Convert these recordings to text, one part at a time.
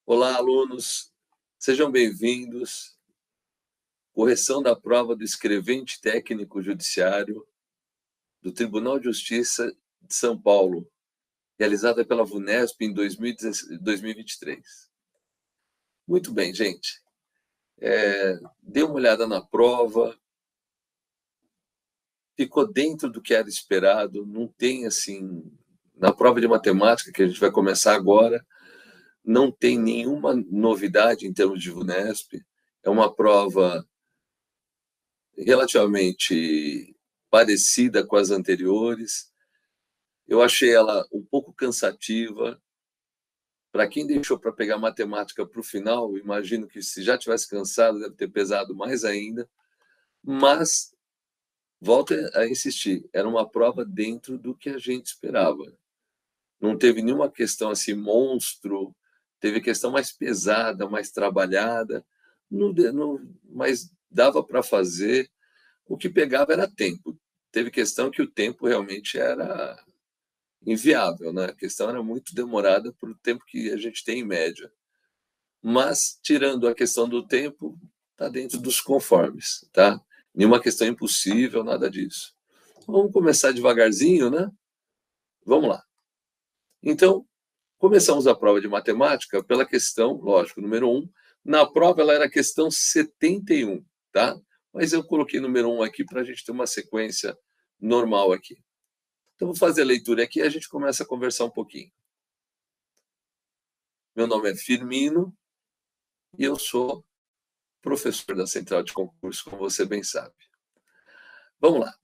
Olá, alunos, sejam bem-vindos. Correção da prova do escrevente técnico judiciário do Tribunal de Justiça de São Paulo, realizada pela VUNESP em 2023. Muito bem, gente. Dê uma olhada na prova. Ficou dentro do que era esperado. Não tem, assim, na prova de matemática, que a gente vai começar agora, não tem nenhuma novidade em termos de VUNESP. É uma prova relativamente parecida com as anteriores. Eu achei ela um pouco cansativa. Para quem deixou para pegar matemática para o final, imagino que se já tivesse cansado, deve ter pesado mais ainda. Mas, volto a insistir, era uma prova dentro do que a gente esperava. Não teve nenhuma questão assim, monstro, teve questão mais pesada, mais trabalhada, mas dava para fazer. O que pegava era tempo. Teve questão que o tempo realmente era inviável, né? A questão era muito demorada para o tempo que a gente tem em média. Mas, tirando a questão do tempo, está dentro dos conformes, tá? Nenhuma questão impossível, nada disso. Vamos começar devagarzinho, né? Vamos lá. Então, começamos a prova de matemática pela questão, lógico, número 1. Na prova, ela era a questão 71, tá? Mas eu coloquei número 1 aqui para a gente ter uma sequência normal aqui. Então, vou fazer a leitura aqui e a gente começa a conversar um pouquinho. Meu nome é Firmino e eu sou professor da Central de Concurso, como você bem sabe. Vamos lá.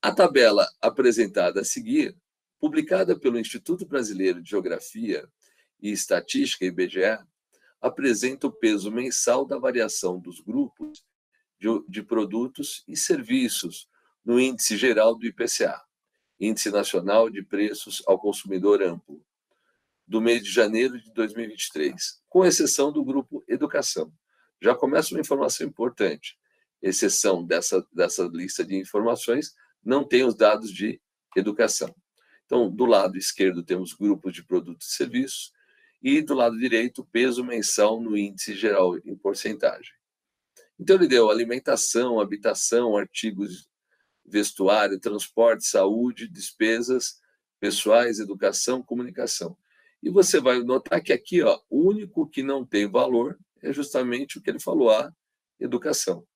A tabela apresentada a seguir, publicada pelo Instituto Brasileiro de Geografia e Estatística, IBGE, apresenta o peso mensal da variação dos grupos de produtos e serviços no Índice Geral do IPCA, Índice Nacional de Preços ao Consumidor Amplo, do mês de janeiro de 2023, com exceção do grupo Educação. Já começa uma informação importante. Exceção dessa lista de informações, não tem os dados de educação. Então, do lado esquerdo temos grupos de produtos e serviços, e do lado direito, peso mensal no índice geral em porcentagem. Então, ele deu alimentação, habitação, artigos, vestuário, transporte, saúde, despesas pessoais, educação, comunicação. E você vai notar que aqui, ó, o único que não tem valor é justamente o que ele falou, a educação.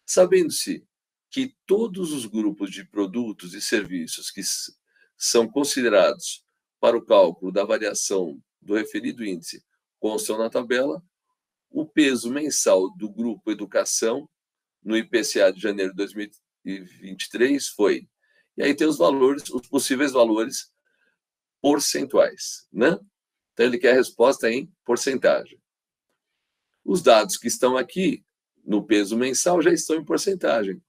Sabendo-se que todos os grupos de produtos e serviços que são considerados para o cálculo da variação do referido índice constam na tabela, o peso mensal do grupo Educação no IPCA de janeiro de 2023 foi. E aí tem os valores, os possíveis valores percentuais, né? Então ele quer a resposta em porcentagem. Os dados que estão aqui no peso mensal já estão em porcentagem.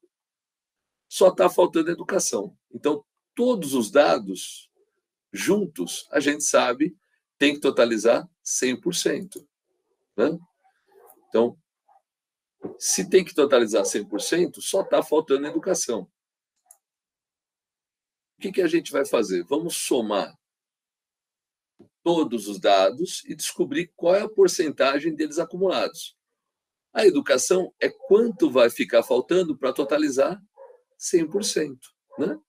Só está faltando educação. Então, todos os dados juntos, a gente sabe, tem que totalizar 100%. Né? Então, se tem que totalizar 100%, só está faltando educação. O que a gente vai fazer? Vamos somar todos os dados e descobrir qual é a porcentagem deles acumulados. A educação é quanto vai ficar faltando para totalizar 100%. Né?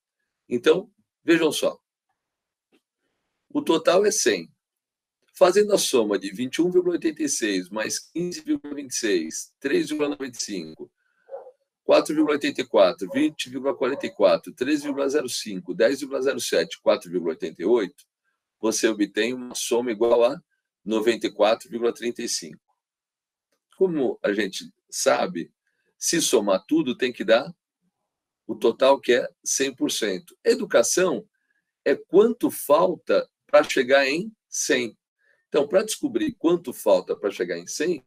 Então, vejam só. O total é 100. Fazendo a soma de 21,86 mais 15,26, 3,95, 4,84, 20,44, 3,05, 10,07, 4,88, você obtém uma soma igual a 94,35. Como a gente sabe, se somar tudo tem que dar o total, que é 100%. Educação é quanto falta para chegar em 100. Então, para descobrir quanto falta para chegar em 100, o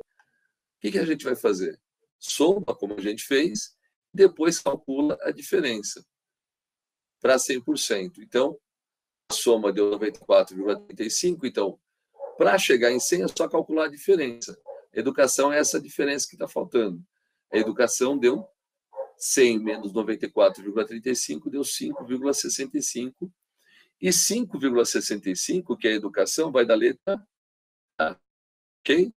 que a gente vai fazer? Soma, como a gente fez, depois calcula a diferença para 100%. Então, a soma deu 94,35. Então, para chegar em 100 é só calcular a diferença. Educação é essa diferença que está faltando. A educação deu 100 menos 94,35, deu 5,65. E 5,65, que é a educação, vai da letra A. ok?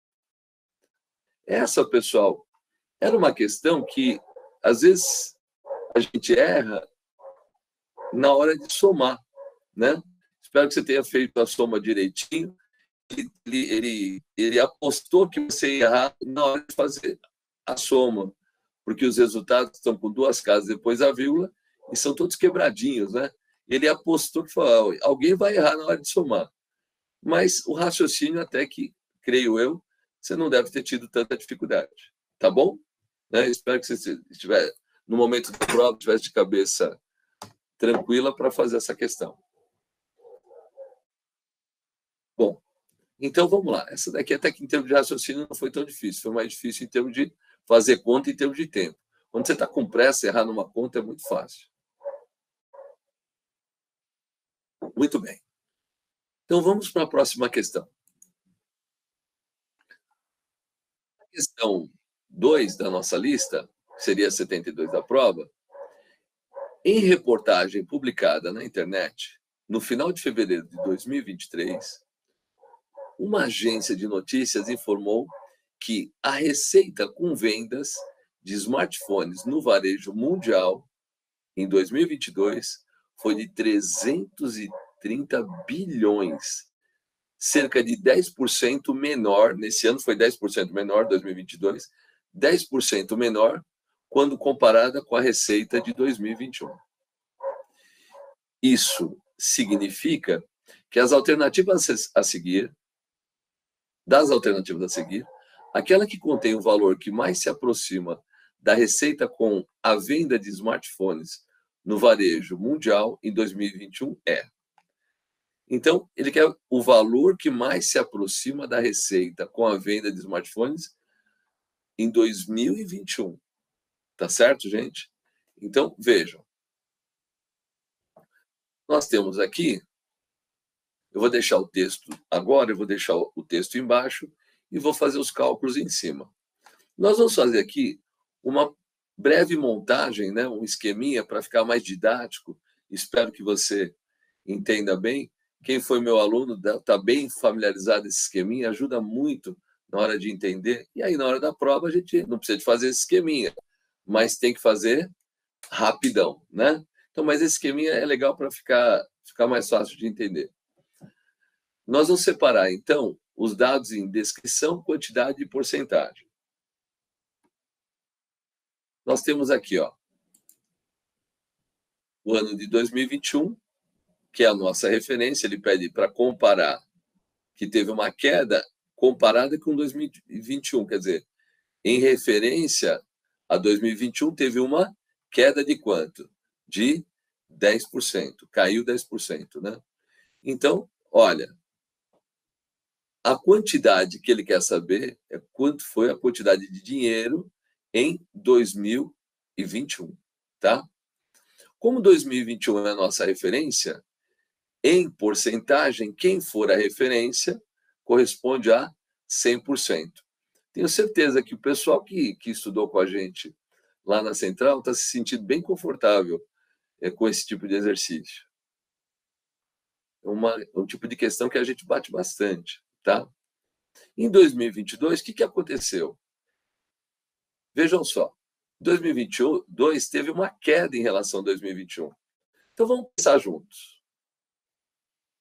Essa, pessoal, era uma questão que, às vezes, a gente erra na hora de somar, né? Espero que você tenha feito a soma direitinho. Ele apostou que você ia errar na hora de fazer a soma, porque os resultados estão com duas casas depois da vírgula e são todos quebradinhos, né? Ele apostou que falou, alguém vai errar na hora de somar. Mas o raciocínio, até que, creio eu, você não deve ter tido tanta dificuldade, tá bom? Né? Espero que você estiver, no momento da prova, estivesse de cabeça tranquila para fazer essa questão. Bom, então vamos lá. Essa daqui, até que em termos de raciocínio, não foi tão difícil. Foi mais difícil em termos de fazer conta, em termos de tempo. Quando você está com pressa, errar numa conta é muito fácil. Muito bem. Então vamos para a próxima questão. A questão 2 da nossa lista, que seria 72 da prova, em reportagem publicada na internet, no final de fevereiro de 2023, uma agência de notícias informou que a receita com vendas de smartphones no varejo mundial em 2022 foi de 330 bilhões, cerca de 10% menor, nesse ano foi 10% menor, 2022, 10% menor quando comparada com a receita de 2021. Isso significa que as alternativas a seguir, aquela que contém o valor que mais se aproxima da receita com a venda de smartphones no varejo mundial em 2021 é. Então, ele quer o valor que mais se aproxima da receita com a venda de smartphones em 2021. Tá certo, gente? Então, vejam. Nós temos aqui, eu vou deixar o texto agora, eu vou deixar o texto embaixo e vou fazer os cálculos em cima. Nós vamos fazer aqui uma breve montagem, né, um esqueminha para ficar mais didático. Espero que você entenda bem. Quem foi meu aluno está bem familiarizado esse esqueminha, ajuda muito na hora de entender. E aí, na hora da prova, a gente não precisa de fazer esse esqueminha, mas tem que fazer rapidão, né? Então, mas esse esqueminha é legal para ficar mais fácil de entender. Nós vamos separar, então, os dados em descrição, quantidade e porcentagem. Nós temos aqui, ó, o ano de 2021, que é a nossa referência. Ele pede para comparar, que teve uma queda comparada com 2021, quer dizer, em referência a 2021, teve uma queda de quanto? De 10%, caiu 10%, né? Então, olha, a quantidade que ele quer saber é quanto foi a quantidade de dinheiro em 2021, tá? Como 2021 é a nossa referência, em porcentagem, quem for a referência corresponde a 100%. Tenho certeza que o pessoal que estudou com a gente lá na Central está se sentindo bem confortável com esse tipo de exercício. É um tipo de questão que a gente bate bastante, tá? Em 2022, o que aconteceu? Vejam só, 2022 teve uma queda em relação a 2021. Então vamos pensar juntos.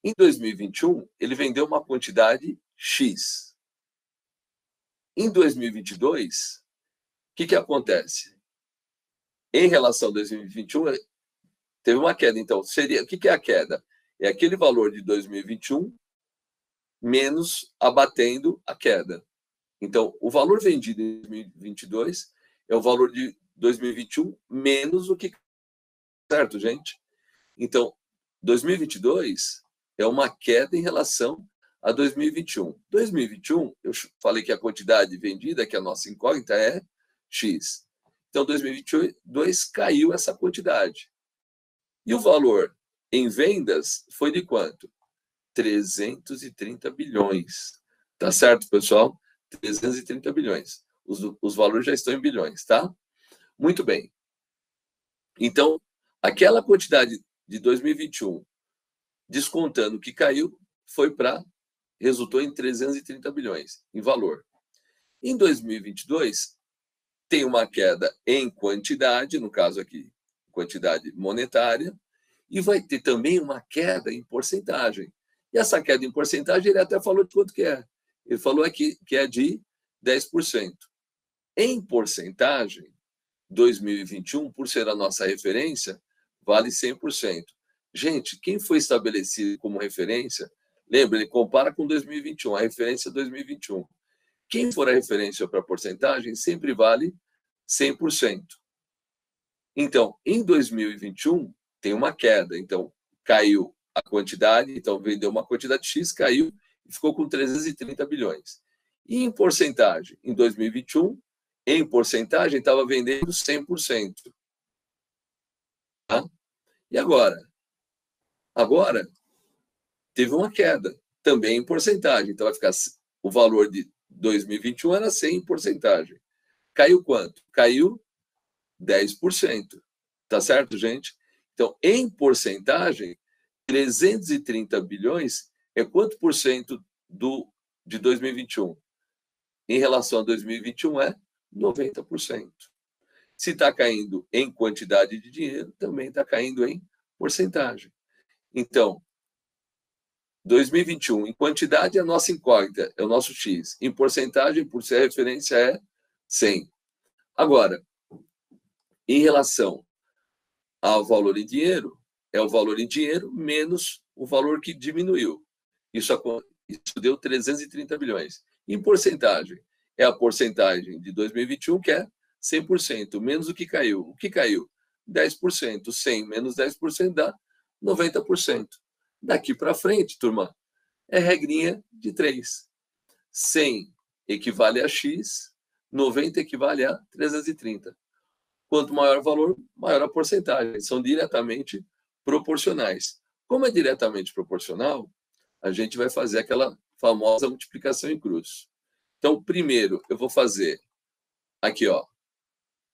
Em 2021, ele vendeu uma quantidade X. Em 2022, o que acontece? Em relação a 2021, teve uma queda. Então, o que é a queda? É aquele valor de 2021 menos abatendo a queda. Então, o valor vendido em 2022 é o valor de 2021 menos o que... Certo, gente? Então, 2022 é uma queda em relação a 2021. 2021, eu falei que a quantidade vendida, que é a nossa incógnita, é X. Então, 2022 caiu essa quantidade. E o valor em vendas foi de quanto? 330 bilhões. Tá certo, pessoal? 330 bilhões. Os valores já estão em bilhões, tá? Muito bem. Então, aquela quantidade de 2021, descontando o que caiu, foi para resultou em 330 bilhões em valor. Em 2022, tem uma queda em quantidade, no caso aqui, quantidade monetária, e vai ter também uma queda em porcentagem. E essa queda em porcentagem, ele até falou de quanto que é. Ele falou aqui que é de 10%. Em porcentagem, 2021, por ser a nossa referência, vale 100%. Gente, quem foi estabelecido como referência, lembra, ele compara com 2021, a referência é 2021. Quem for a referência para a porcentagem sempre vale 100%. Então, em 2021, tem uma queda. Então, caiu a quantidade, então vendeu uma quantidade X, caiu e ficou com 330 bilhões. E em porcentagem, em 2021, em porcentagem, estava vendendo 100%. Tá? E agora? Agora, teve uma queda, também em porcentagem. Então, vai ficar o valor de 2021 era 100 em porcentagem. Caiu quanto? Caiu 10%. Tá certo, gente? Então, em porcentagem, 330 bilhões é quanto por cento de 2021? Em relação a 2021 é 90%. Se está caindo em quantidade de dinheiro, também está caindo em porcentagem. Então, 2021, em quantidade, é a nossa incógnita, é o nosso X. Em porcentagem, por ser referência, é 100. Agora, em relação ao valor em dinheiro, é o valor em dinheiro menos o valor que diminuiu. Isso deu 330 bilhões. Em porcentagem, é a porcentagem de 2021, que é 100%, menos o que caiu. O que caiu? 10%. 100 menos 10% dá 90%. Daqui para frente, turma, é regrinha de 3. 100 equivale a X, 90 equivale a 330. Quanto maior o valor, maior a porcentagem. São diretamente proporcionais. Como é diretamente proporcional, a gente vai fazer aquela famosa multiplicação em cruz. Então, primeiro, eu vou fazer aqui, ó,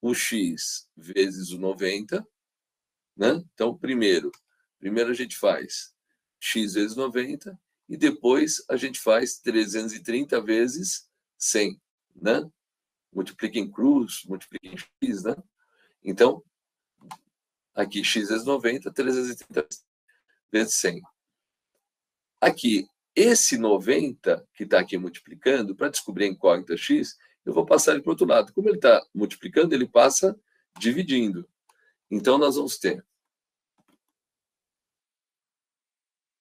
o X vezes o 90. Né? Então, primeiro a gente faz X vezes 90 e depois a gente faz 330 vezes 100. Né? Multiplica em cruz, multiplica em X, né? Então, aqui x vezes 90, 330 vezes 100. Aqui, esse 90 que está aqui multiplicando, para descobrir a incógnita x, eu vou passar ele para o outro lado. Como ele está multiplicando, ele passa dividindo. Então, nós vamos ter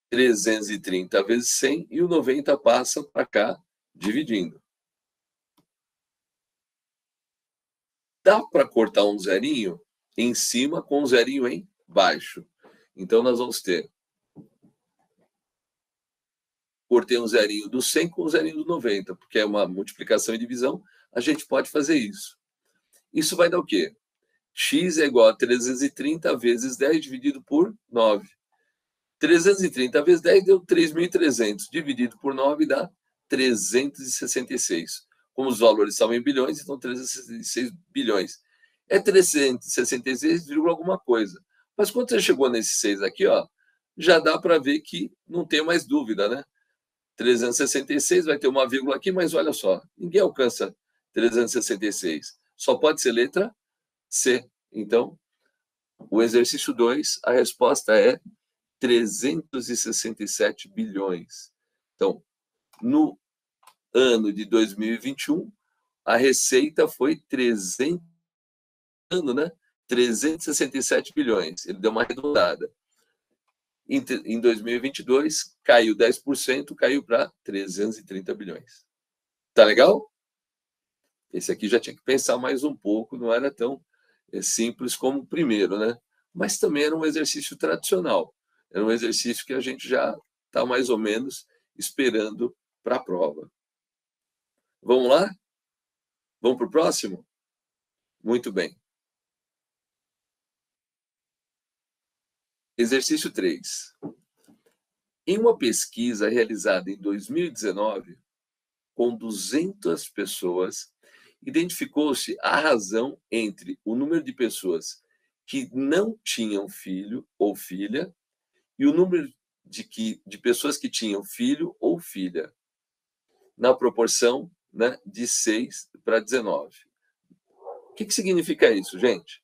330 vezes 100 e o 90 passa para cá, dividindo. Dá para cortar um zerinho em cima com um zerinho embaixo. Então, nós vamos ter... Cortei um zerinho do 100 com um zerinho do 90, porque é uma multiplicação e divisão, a gente pode fazer isso. Isso vai dar o quê? X é igual a 330 vezes 10 dividido por 9. 330 vezes 10 deu 3.300, dividido por 9 dá 366. Como os valores estavam em bilhões, então 366 bilhões. É 366, alguma coisa. Mas quando você chegou nesse 6 aqui, ó, já dá para ver que não tem mais dúvida, né? 366 vai ter uma vírgula aqui, mas olha só, ninguém alcança 366. Só pode ser letra C. Então, o exercício 2, a resposta é 367 bilhões. Então, no ano de 2021, a receita foi 367 bilhões. Ele deu uma arredondada. Em 2022, caiu 10%, caiu para 330 bilhões. Tá legal? Esse aqui já tinha que pensar mais um pouco, não era tão simples como o primeiro, né? Mas também era um exercício tradicional. Era um exercício que a gente já está mais ou menos esperando para a prova. Vamos lá? Vamos para o próximo? Muito bem. Exercício 3. Em uma pesquisa realizada em 2019, com 200 pessoas, identificou-se a razão entre o número de pessoas que não tinham filho ou filha e o número de pessoas que tinham filho ou filha, na proporção, né, de 6 para 19. O que significa isso, gente?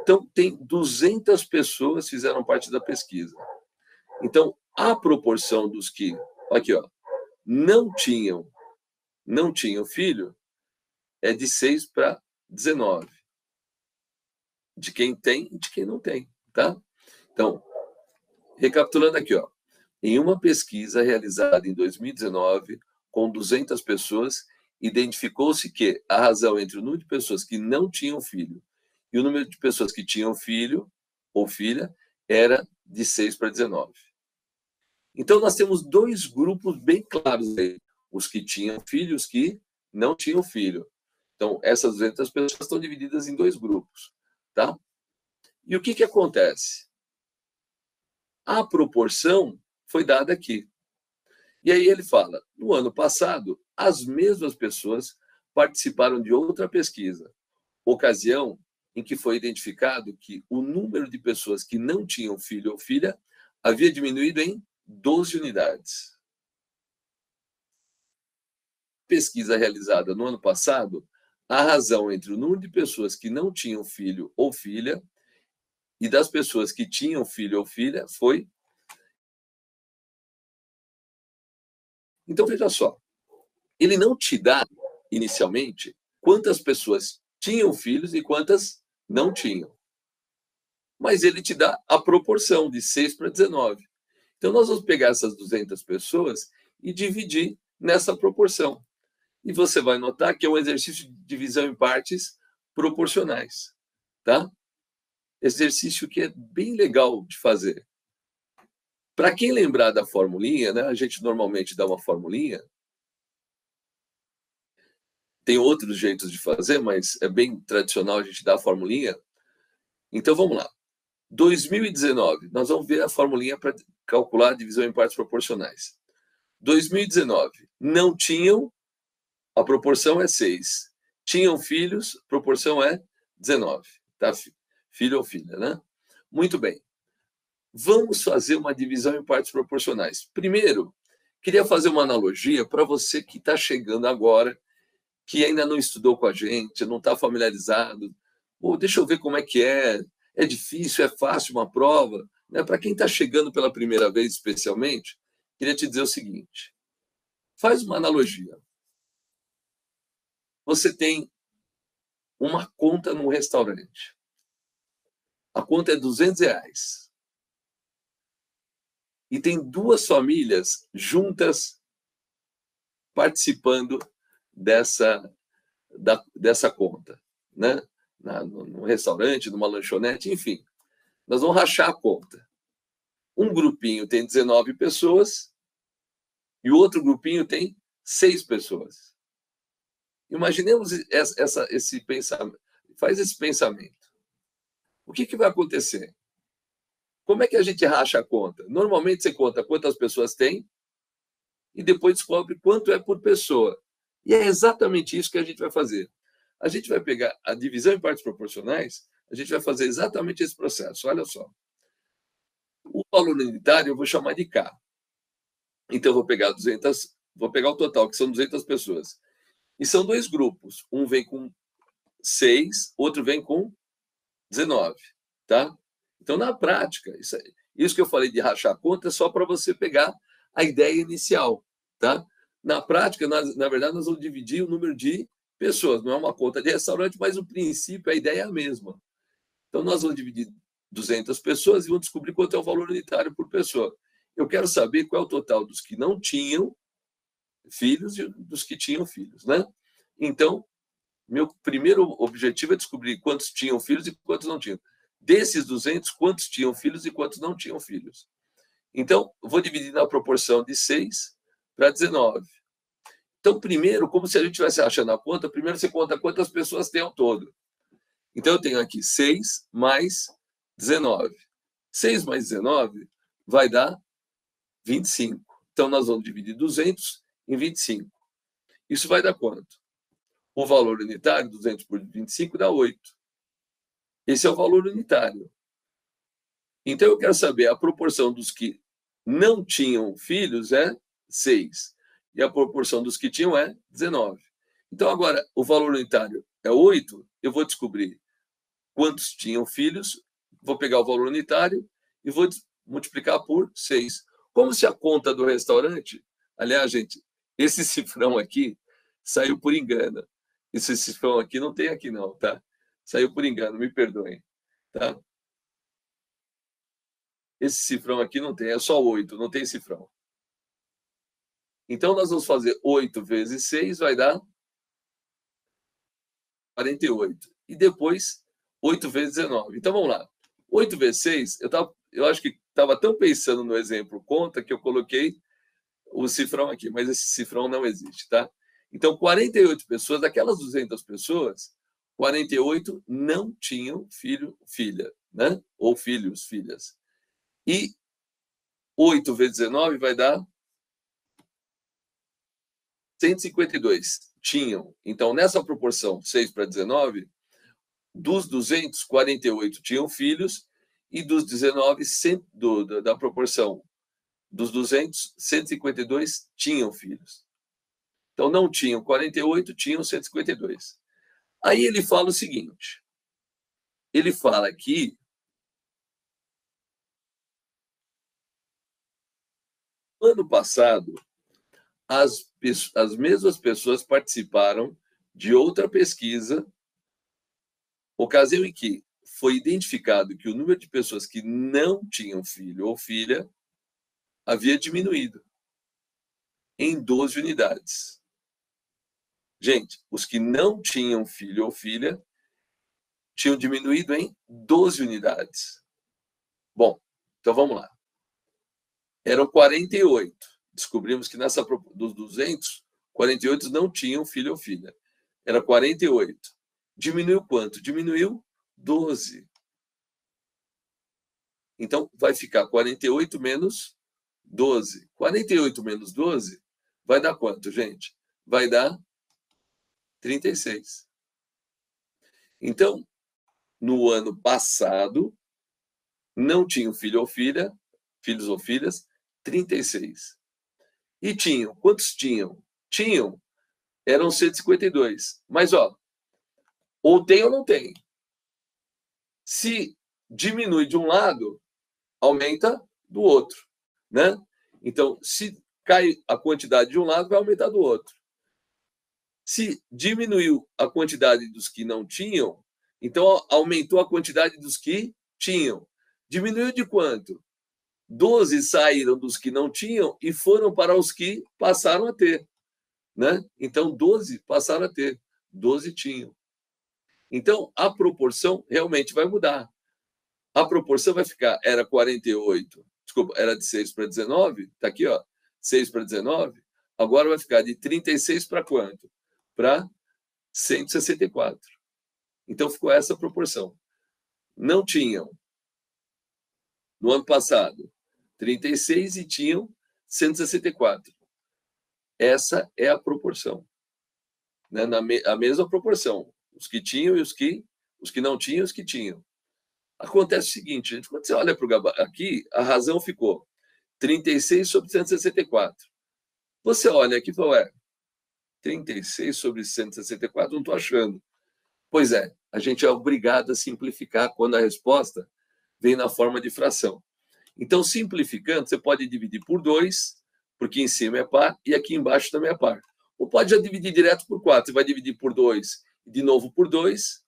Então, tem 200 pessoas que fizeram parte da pesquisa. Então, a proporção dos que, aqui, ó, não tinham filho é de 6 para 19. De quem tem e de quem não tem, tá? Então, recapitulando aqui, ó, em uma pesquisa realizada em 2019, com 200 pessoas, identificou-se que a razão entre o número de pessoas que não tinham filho e o número de pessoas que tinham filho ou filha era de 6 para 19. Então, nós temos dois grupos bem claros aí, os que tinham filho e os que não tinham filho. Então, essas 200 pessoas estão divididas em dois grupos, tá? E o que acontece? A proporção foi dada aqui. E aí ele fala, no ano passado, as mesmas pessoas participaram de outra pesquisa, ocasião em que foi identificado que o número de pessoas que não tinham filho ou filha havia diminuído em 12 unidades. Pesquisa realizada no ano passado, a razão entre o número de pessoas que não tinham filho ou filha e das pessoas que tinham filho ou filha foi... Então, veja só, ele não te dá, inicialmente, quantas pessoas tinham filhos e quantas não tinham. Mas ele te dá a proporção de 6 para 19. Então, nós vamos pegar essas 200 pessoas e dividir nessa proporção. E você vai notar que é um exercício de divisão em partes proporcionais, tá? Exercício que é bem legal de fazer. Para quem lembrar da formulinha, né, a gente normalmente dá uma formulinha. Tem outros jeitos de fazer, mas é bem tradicional a gente dar a formulinha. Então, vamos lá. 2019, nós vamos ver a formulinha para calcular a divisão em partes proporcionais. 2019, não tinham, a proporção é 6. Tinham filhos, a proporção é 19. Tá? Filho ou filha, né? Muito bem. Vamos fazer uma divisão em partes proporcionais. Primeiro, queria fazer uma analogia para você que está chegando agora, que ainda não estudou com a gente, não está familiarizado. Pô, deixa eu ver como é que é. É difícil, é fácil uma prova? Né? Para quem está chegando pela primeira vez, especialmente, queria te dizer o seguinte. Faz uma analogia. Você tem uma conta num restaurante. A conta é R$200. E tem duas famílias juntas participando dessa conta, né? No restaurante, numa lanchonete, enfim. Nós vamos rachar a conta. Um grupinho tem 19 pessoas e o outro grupinho tem 6 pessoas. Imaginemos esse pensamento. Faz esse pensamento. O que vai acontecer? Como é que a gente racha a conta? Normalmente você conta quantas pessoas tem e depois descobre quanto é por pessoa. E é exatamente isso que a gente vai fazer. A gente vai pegar a divisão em partes proporcionais, a gente vai fazer exatamente esse processo. Olha só. O valor unitário eu vou chamar de K. Então, eu vou pegar o total, que são 200 pessoas. E são dois grupos. Um vem com 6, outro vem com 19. Tá? Então, na prática, isso que eu falei de rachar a conta é só para você pegar a ideia inicial. Tá? Na prática, na verdade, nós vamos dividir o número de pessoas. Não é uma conta de restaurante, mas o princípio, a ideia é a mesma. Então, nós vamos dividir 200 pessoas e vamos descobrir quanto é o valor unitário por pessoa. Eu quero saber qual é o total dos que não tinham filhos e dos que tinham filhos, né? Então, meu primeiro objetivo é descobrir quantos tinham filhos e quantos não tinham. Desses 200, quantos tinham filhos e quantos não tinham filhos. Então, eu vou dividir na proporção de 6 para 19. Então, primeiro, como se a gente estivesse achando a conta, primeiro você conta quantas pessoas tem ao todo. Então, eu tenho aqui 6 mais 19. 6 mais 19 vai dar 25. Então, nós vamos dividir 200 em 25. Isso vai dar quanto? O valor unitário, 200 por 25, dá 8. Esse é o valor unitário. Então, eu quero saber a proporção dos que não tinham filhos é 6. E a proporção dos que tinham é 19. Então, agora, o valor unitário é 8. Eu vou descobrir quantos tinham filhos, vou pegar o valor unitário e vou multiplicar por 6. Como se a conta do restaurante... Aliás, gente, esse cifrão aqui saiu por engano. Esse cifrão aqui não tem aqui não, tá? Saiu por engano, me perdoem, tá? Esse cifrão aqui não tem, é só 8, não tem cifrão. Então, nós vamos fazer 8 vezes 6, vai dar 48. E depois, 8 vezes 19. Então, vamos lá. 8 vezes 6, eu acho que estava tão pensando no exemplo conta que eu coloquei o cifrão aqui, mas esse cifrão não existe, tá? Então, 48 pessoas, daquelas 200 pessoas, 48 não tinham filho, filha, né? Ou filhos, filhas. E 8 vezes 19 vai dar 152. Tinham. Então, nessa proporção 6 para 19, dos 200, 48 tinham filhos, e dos 19, da proporção dos 200, 152 tinham filhos. Então, não tinham 48, tinham 152. Aí ele fala o seguinte, ele fala que ano passado, as mesmas pessoas participaram de outra pesquisa, ocasião em que foi identificado que o número de pessoas que não tinham filho ou filha havia diminuído em 12 unidades. Gente, os que não tinham filho ou filha tinham diminuído em 12 unidades. Bom, então vamos lá. Eram 48. Descobrimos que dos 200, 48 não tinham filho ou filha. Era 48. Diminuiu quanto? Diminuiu 12. Então, vai ficar 48 menos 12. 48 menos 12 vai dar quanto, gente? Vai dar 36. Então, no ano passado, não tinham filho ou filha, filhos ou filhas, 36. E tinham, quantos tinham? Tinham, eram 152. Mas, ó, ou tem ou não tem. Se diminui de um lado, aumenta do outro, né? Então, se cai a quantidade de um lado, vai aumentar do outro. Se diminuiu a quantidade dos que não tinham, então aumentou a quantidade dos que tinham. Diminuiu de quanto? 12 saíram dos que não tinham e foram para os que passaram a ter, né? Então, 12 passaram a ter, 12 tinham. Então, a proporção realmente vai mudar. A proporção vai ficar, era 48, desculpa, era de 6 para 19, está aqui, ó, 6 para 19, agora vai ficar de 36 para quanto? Para 164. Então, ficou essa proporção. Não tinham, no ano passado, 36 e tinham 164. Essa é a proporção. Né? A mesma proporção. Os que tinham e os que não tinham e os que tinham. Acontece o seguinte, gente, quando você olha para o gabarito, aqui a razão ficou 36 sobre 164. Você olha aqui e fala, 36 sobre 164, não estou achando. Pois é, a gente é obrigado a simplificar quando a resposta vem na forma de fração. Então, simplificando, você pode dividir por 2, porque em cima é par, e aqui embaixo também é par. Ou pode já dividir direto por 4, você vai dividir por 2, e de novo por 2,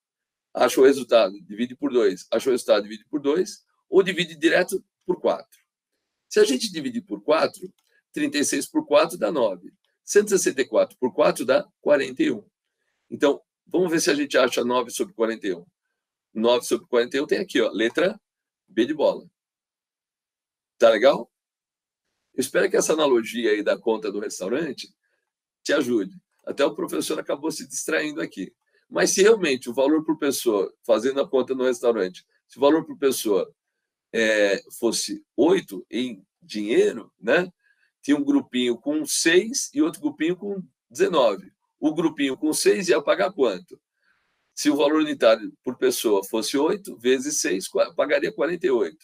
acha o resultado, divide por 2, acha o resultado, divide por 2, ou divide direto por 4. Se a gente dividir por 4, 36 por 4 dá 9. 164 por 4 dá 41. Então, vamos ver se a gente acha 9 sobre 41. 9 sobre 41 tem aqui, ó, letra B de bola. Tá legal? Eu espero que essa analogia aí da conta do restaurante te ajude. Até o professor acabou se distraindo aqui. Mas se realmente o valor por pessoa, fazendo a conta no restaurante, se o valor por pessoa fosse 8 em dinheiro, né? Tinha um grupinho com 6 e outro grupinho com 19. O grupinho com 6 ia pagar quanto? Se o valor unitário por pessoa fosse 8 vezes 6, pagaria 48.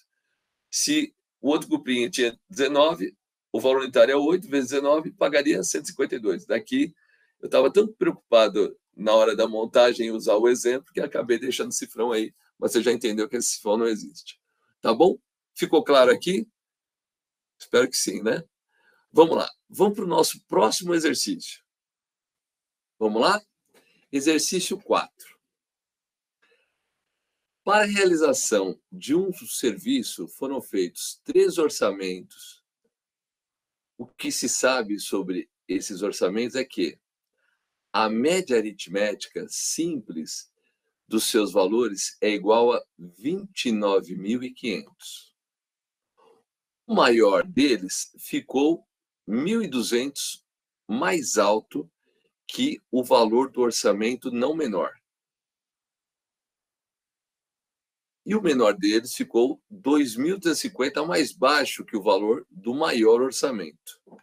Se o outro grupinho tinha 19, o valor unitário é 8 vezes 19, pagaria 152. Daqui, eu estava tão preocupado na hora da montagem em usar o exemplo que acabei deixando o cifrão aí, mas você já entendeu que esse cifrão não existe. Tá bom? Ficou claro aqui? Espero que sim, né? Vamos lá. Vamos para o nosso próximo exercício. Vamos lá? Exercício 4. Para a realização de um serviço, foram feitos 3 orçamentos. O que se sabe sobre esses orçamentos é que a média aritmética simples dos seus valores é igual a 29.500. O maior deles ficou 1.200 mais alto que o valor do orçamento não menor. E o menor deles ficou 2.250 mais baixo que o valor do maior orçamento. O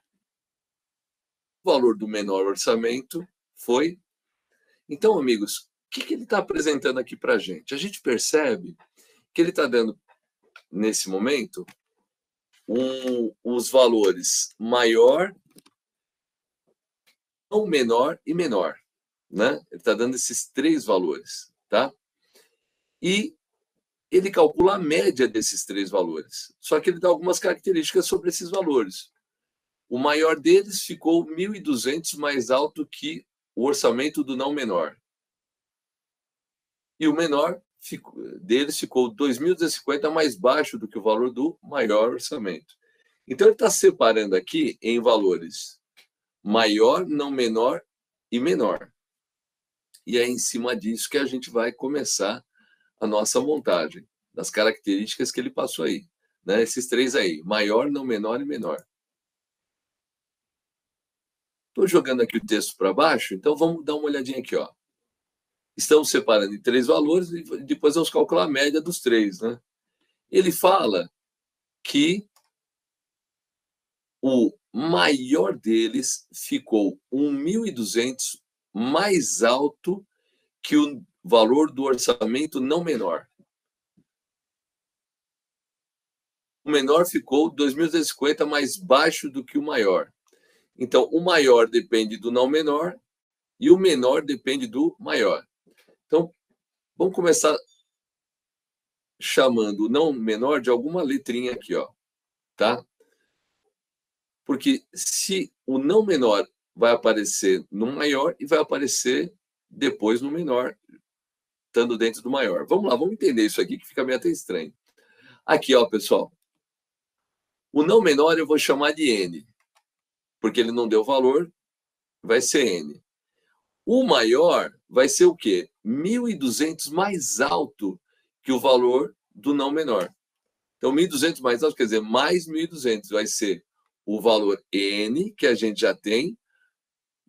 valor do menor orçamento foi... Então, amigos, o que ele está apresentando aqui para a gente? A gente percebe que ele está dando, nesse momento, os valores maior, não menor e menor. Né? Ele está dando esses 3 valores. Tá? E ele calcula a média desses 3 valores. Só que ele dá algumas características sobre esses valores. O maior deles ficou 1.200 mais alto que o orçamento do não menor. E o menor deles ficou 2.250 mais baixo do que o valor do maior orçamento. Então, ele está separando aqui em valores maior, não menor e menor. E é em cima disso que a gente vai começar a nossa montagem, das características que ele passou aí. Né? Esses 3 aí, maior, não menor e menor. Estou jogando aqui o texto para baixo, então vamos dar uma olhadinha aqui. Ó. Estamos separando em 3 valores e depois vamos calcular a média dos 3. Né? Ele fala que o maior deles ficou 1.200 mais alto que o valor do orçamento não menor. O menor ficou 2.250 mais baixo do que o maior. Então, o maior depende do não menor e o menor depende do maior. Então, vamos começar chamando o não menor de alguma letrinha aqui, ó, tá? Porque se o não menor vai aparecer no maior e vai aparecer depois no menor, estando dentro do maior. Vamos lá, vamos entender isso aqui que fica meio até estranho. Aqui, ó, pessoal. O não menor eu vou chamar de N, porque ele não deu valor, vai ser N. O maior vai ser o quê? 1.200 mais alto que o valor do não menor. Então, 1.200 mais alto, quer dizer, mais 1.200 vai ser o valor N, que a gente já tem,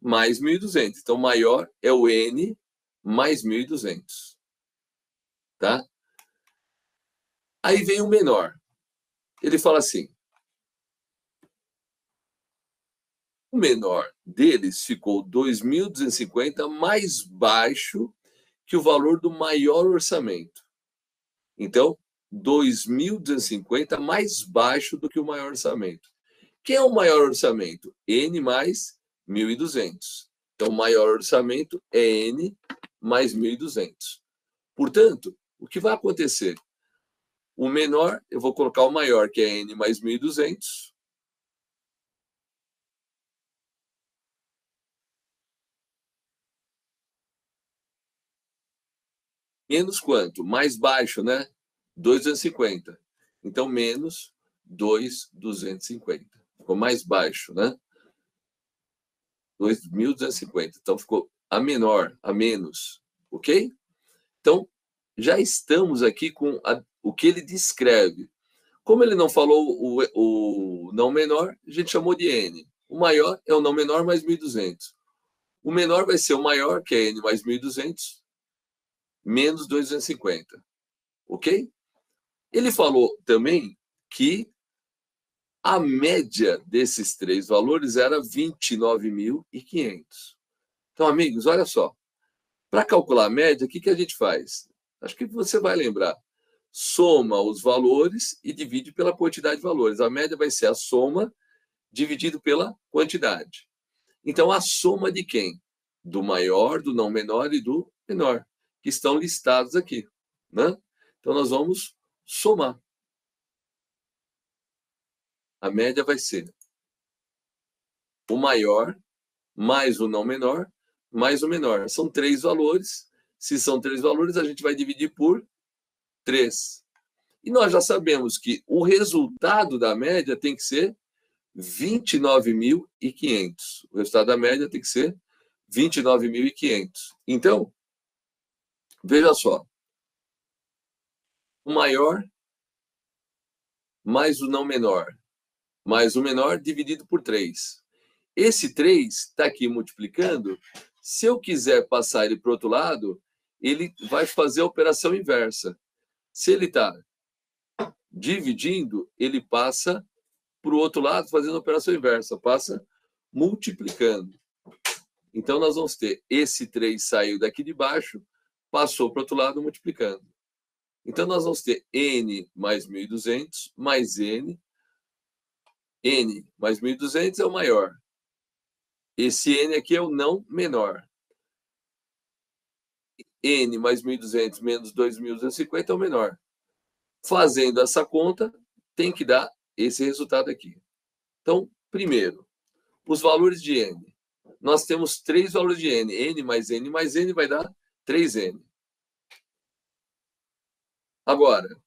mais 1.200. Então, maior é o N mais 1.200. Tá? Aí vem o menor. Ele fala assim, o menor deles ficou 2.250 mais baixo que o valor do maior orçamento. Então, 2.250 mais baixo do que o maior orçamento. Quem é o maior orçamento? N mais 1.200. Então, o maior orçamento é N mais 1.200. Portanto, o que vai acontecer? O menor, eu vou colocar o maior, que é N mais 1.200. Menos quanto? Mais baixo, né? 250. Então, menos 2.250. Ficou mais baixo, né? 2.250. Então, ficou a menor, a menos. Ok? Então, já estamos aqui com o que ele descreve. Como ele não falou o não menor, a gente chamou de N. O maior é o não menor mais 1.200. O menor vai ser o maior, que é N mais 1.200, menos 250. Ok? Ele falou também que a média desses 3 valores era 29.500. Então, amigos, olha só. Para calcular a média, o que a gente faz? Acho que você vai lembrar. soma os valores e divide pela quantidade de valores. A média vai ser a soma dividido pela quantidade. Então, a soma de quem? Do maior, do não menor e do menor, que estão listados aqui, né? Então, nós vamos somar. A média vai ser o maior mais o não menor mais o menor. São 3 valores. Se são 3 valores, a gente vai dividir por 3. E nós já sabemos que o resultado da média tem que ser 29.500. O resultado da média tem que ser 29.500. Então, veja só. O maior mais o não menor mais o menor dividido por 3. Esse 3 está aqui multiplicando. Se eu quiser passar ele para o outro lado, ele vai fazer a operação inversa. Se ele está dividindo, ele passa para o outro lado fazendo a operação inversa, passa multiplicando. Então, nós vamos ter esse 3 saiu daqui de baixo, passou para o outro lado multiplicando. Então, nós vamos ter n mais 1.200 mais n. N mais 1.200 é o maior. Esse n aqui é o não menor. N mais 1.200 menos 2.250 é o menor. Fazendo essa conta, tem que dar esse resultado aqui. Então, primeiro, os valores de n. Nós temos 3 valores de n. N mais n mais n vai dar 3n. Agora,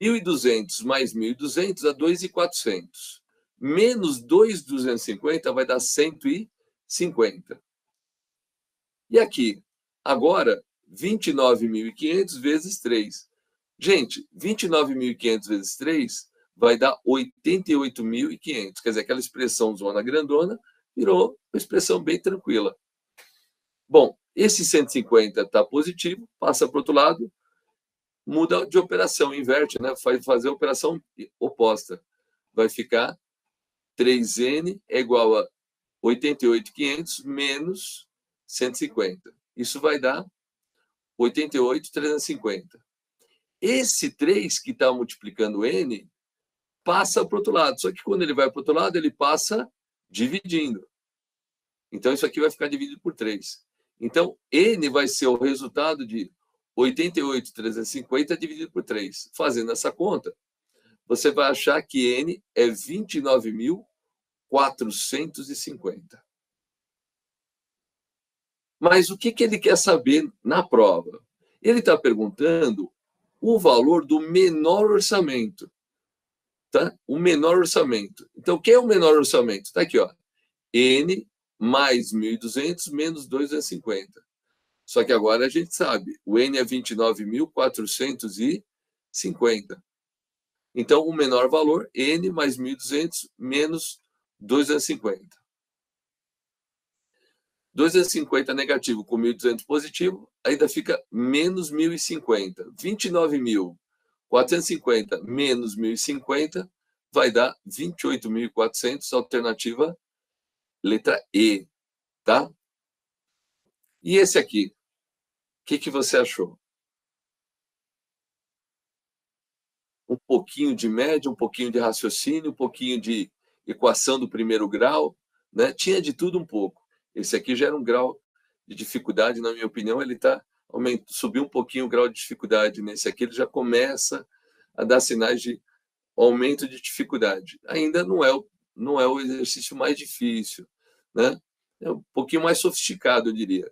1.200 mais 1.200 dá 2.400. Menos 2.250 vai dar 150. E aqui, agora, 29.500 vezes 3. Gente, 29.500 vezes 3 vai dar 88.500. Quer dizer, aquela expressão zona grandona virou uma expressão bem tranquila. Bom, esse 150 está positivo, passa para o outro lado, muda de operação, inverte, né? Vai fazer a operação oposta. Vai ficar 3n é igual a 88.500 menos 150. Isso vai dar 88.350. Esse 3 que está multiplicando n passa para o outro lado. Só que quando ele vai para o outro lado, ele passa dividindo. Então, isso aqui vai ficar dividido por 3. Então, n vai ser o resultado de 88.350 dividido por 3. Fazendo essa conta, você vai achar que n é 29.450. Mas o que ele quer saber na prova? Ele está perguntando o valor do menor orçamento. Tá? O menor orçamento. Então, o que é o menor orçamento? Está aqui, ó. N mais 1.200 menos 250. Só que agora a gente sabe, o N é 29.450. Então, o menor valor, N mais 1.200 menos 250. 250 negativo com 1.200 positivo, ainda fica menos 1.050. 29.450 menos 1.050 vai dar 28.400, alternativa letra E, tá? E esse aqui, o que você achou? Um pouquinho de média, um pouquinho de raciocínio, um pouquinho de equação do primeiro grau, né? Tinha de tudo um pouco. Esse aqui já era um grau de dificuldade, na minha opinião, ele subiu um pouquinho o grau de dificuldade. Nesse aqui ele já começa a dar sinais de aumento de dificuldade. Ainda não é o exercício mais difícil, né? É um pouquinho mais sofisticado, eu diria.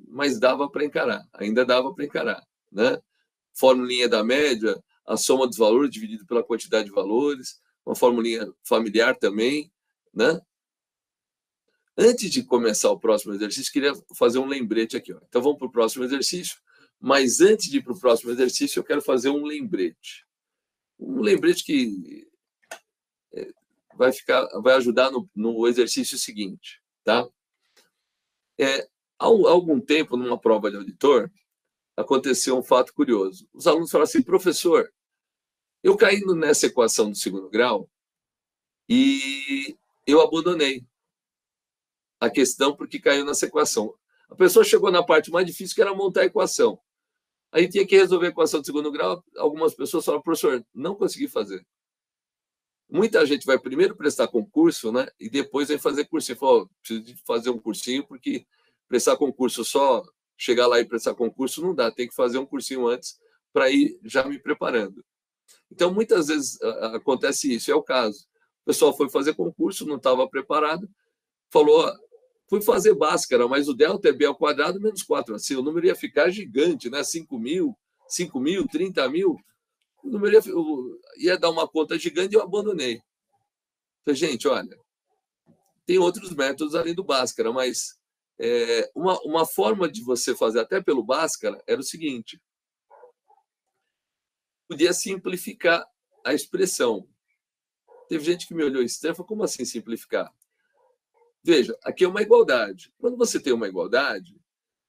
Mas dava para encarar, ainda dava para encarar, né? Formulinha da média, a soma dos valores dividido pela quantidade de valores, uma formulinha familiar também, né? Antes de começar o próximo exercício, queria fazer um lembrete aqui, ó. Então vamos para o próximo exercício, mas antes de ir para o próximo exercício, eu quero fazer um lembrete. Um lembrete que vai ajudar no exercício seguinte, tá? Há algum tempo, numa prova de auditor, aconteceu um fato curioso. Os alunos falaram assim, professor, eu caí nessa equação do segundo grau e eu abandonei a questão porque caiu nessa equação. A pessoa chegou na parte mais difícil, que era montar a equação. Aí tinha que resolver a equação de segundo grau, algumas pessoas falaram, professor, não consegui fazer. Muita gente vai primeiro prestar concurso, né? E depois vai fazer cursinho. Fala, preciso de fazer um cursinho, porque prestar concurso só, chegar lá e prestar concurso não dá, tem que fazer um cursinho antes para ir já me preparando. Então, muitas vezes acontece isso, é o caso. O pessoal foi fazer concurso, não estava preparado, falou, fui fazer Bhaskara, mas o delta é b ao quadrado menos 4. Assim, o número ia ficar gigante, né? 5.000, 5.000, 30.000. O número ia dar uma conta gigante e eu abandonei. Falei, gente, olha, tem outros métodos além do Bhaskara, mas uma forma de você fazer até pelo Bhaskara era o seguinte, podia simplificar a expressão. Teve gente que me olhou estranho e falou, como assim simplificar? Veja, aqui é uma igualdade. Quando você tem uma igualdade,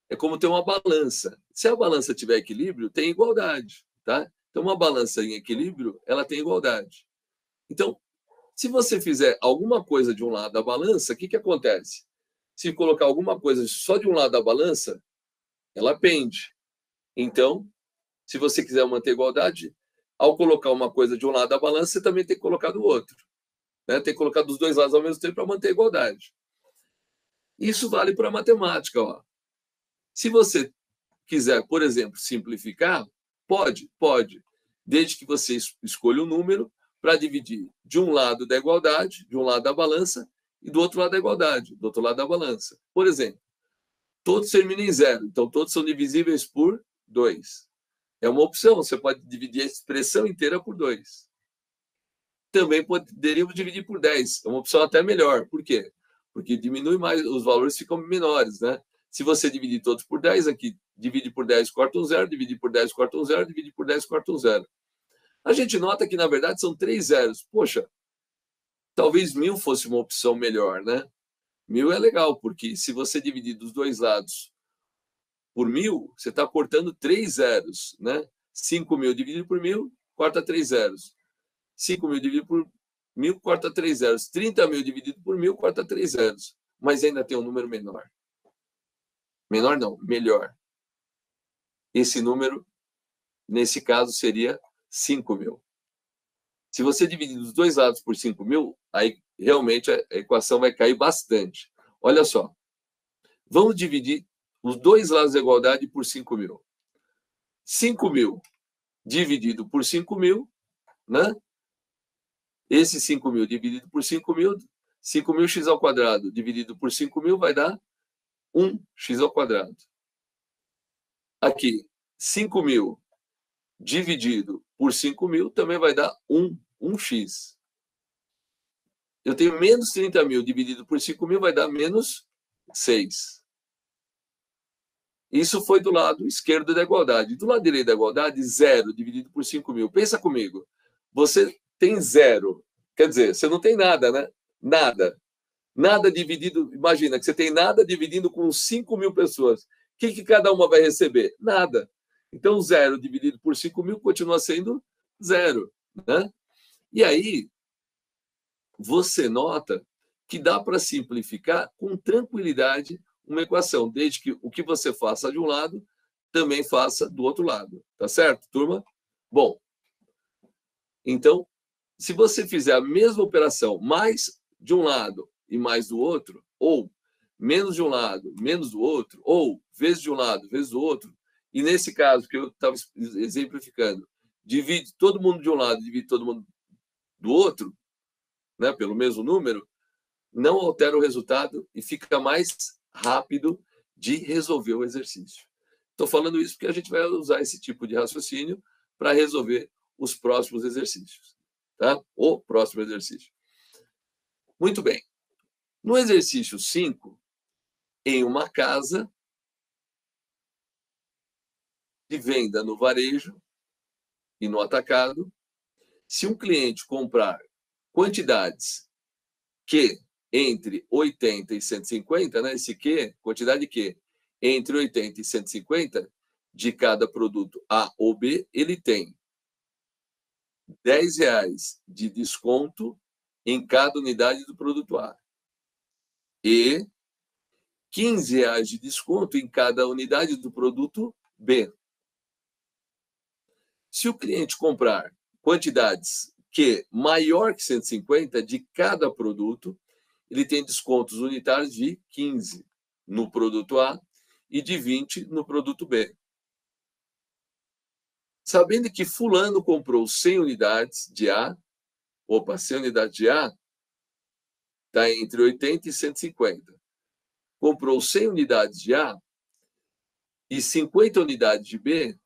é como ter uma balança. Se a balança tiver equilíbrio, tem igualdade, tá? Então, uma balança em equilíbrio, ela tem igualdade. Então, se você fizer alguma coisa de um lado da balança, o que acontece? Se colocar alguma coisa só de um lado da balança, ela pende. Então, se você quiser manter igualdade, ao colocar uma coisa de um lado da balança, você também tem que colocar do outro. Né? Tem que colocar dos dois lados ao mesmo tempo para manter igualdade. Isso vale para a matemática. Ó. Se você quiser, por exemplo, simplificar, pode, desde que você escolha um número para dividir de um lado da igualdade, de um lado da balança, e do outro lado da igualdade, do outro lado da balança. Por exemplo, todos terminam em zero, então todos são divisíveis por 2. É uma opção, você pode dividir a expressão inteira por 2. Também poderíamos dividir por 10, é uma opção até melhor. Por quê? Porque diminui mais, os valores ficam menores, né? Se você dividir todos por 10, aqui divide por 10, corta um zero, divide por 10, corta um zero, divide por 10, corta um zero. A gente nota que, na verdade, são 3 zeros. Poxa, talvez 1.000 fosse uma opção melhor, né? 1.000 é legal, porque se você dividir dos dois lados por 1.000, você está cortando 3 zeros, né? 5.000 dividido por 1.000, corta 3 zeros. 5.000 dividido por 1.000, corta 3 zeros. 30.000 dividido por 1.000, corta 3 zeros. Mas ainda tem um número menor. Menor não, melhor. Esse número, nesse caso, seria 5.000. Se você dividir os dois lados por 5.000, aí realmente a equação vai cair bastante. Olha só. Vamos dividir os dois lados da igualdade por 5.000. 5.000 dividido por 5.000, né? Esse 5.000 dividido por 5.000, 5.000x ao quadrado dividido por 5.000 vai dar 1x ao quadrado. Aqui, 5.000 dividido por 5.000 também vai dar 1x. Eu tenho menos 30.000 dividido por 5.000 vai dar menos 6. Isso foi do lado esquerdo da igualdade. Do lado direito da igualdade, 0 dividido por 5.000. Pensa comigo. Você tem 0. Quer dizer, você não tem nada, né? Nada. Nada dividido. Imagina que você tem nada dividindo com 5.000 pessoas. O que cada uma vai receber? Nada. Então, 0 dividido por 5.000 continua sendo 0. Né? E aí, você nota que dá para simplificar com tranquilidade uma equação, desde que o que você faça de um lado também faça do outro lado. Tá certo, turma? Bom, então, se você fizer a mesma operação, mais de um lado e mais do outro, ou menos de um lado, menos do outro, ou vezes de um lado, vezes do outro, e nesse caso que eu estava exemplificando, divide todo mundo de um lado, divide todo mundo do outro, né, pelo mesmo número, não altera o resultado e fica mais rápido de resolver o exercício. Estou falando isso porque a gente vai usar esse tipo de raciocínio para resolver os próximos exercícios. Tá? O próximo exercício. Muito bem. No exercício 5, em uma casa de venda no varejo e no atacado, se um cliente comprar quantidades Q entre 80 e 150, né? Esse Q, quantidade Q, entre 80 e 150 de cada produto A ou B, ele tem R$10 de desconto em cada unidade do produto A e R$15 de desconto em cada unidade do produto B. Se o cliente comprar quantidades que maior que 150 de cada produto, ele tem descontos unitários de 15 no produto A e de 20 no produto B. Sabendo que fulano comprou 100 unidades de A, 100 unidades de A está entre 80 e 150. Comprou 100 unidades de A e 50 unidades de B,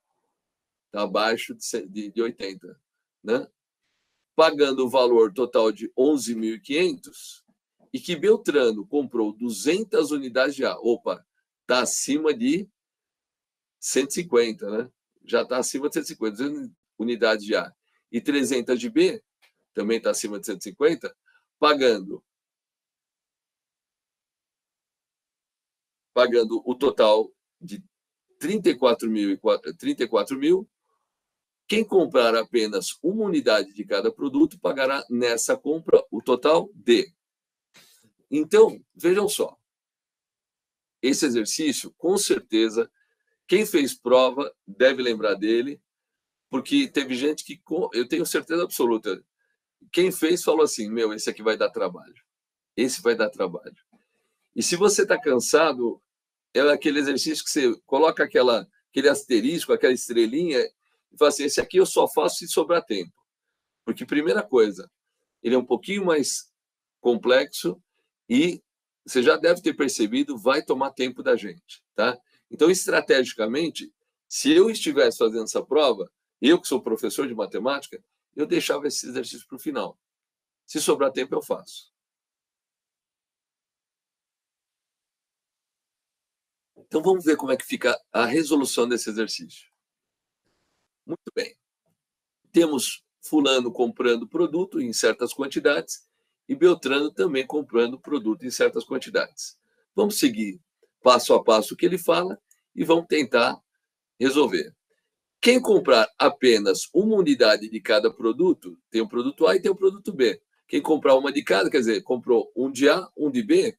está abaixo de 80, né? Pagando o valor total de 11.500, e que Beltrano comprou 200 unidades de A. Está acima de 150, né? Já está acima de 150, 200 unidades de A. E 300 de B, também está acima de 150, pagando o total de 34 mil. Quem comprar apenas uma unidade de cada produto pagará nessa compra o total de. Então, vejam só. Esse exercício, com certeza, quem fez prova deve lembrar dele, porque teve gente que, eu tenho certeza absoluta, quem fez falou assim, esse aqui vai dar trabalho. Esse vai dar trabalho. E se você está cansado, é aquele exercício que você coloca aquele asterisco, aquela estrelinha, e fala assim, esse aqui eu só faço se sobrar tempo. Porque, primeira coisa, ele é um pouquinho mais complexo e você já deve ter percebido, vai tomar tempo da gente, tá? Então, estrategicamente, se eu estivesse fazendo essa prova, eu que sou professor de matemática, eu deixava esse exercício para o final. Se sobrar tempo, eu faço. Então, vamos ver como é que fica a resolução desse exercício. Muito bem. Temos fulano comprando produto em certas quantidades e Beltrano também comprando produto em certas quantidades. Vamos seguir passo a passo o que ele fala e vamos tentar resolver. Quem comprar apenas uma unidade de cada produto, tem o produto A e tem o produto B. Quem comprar uma de cada, quer dizer, comprou um de A, um de B.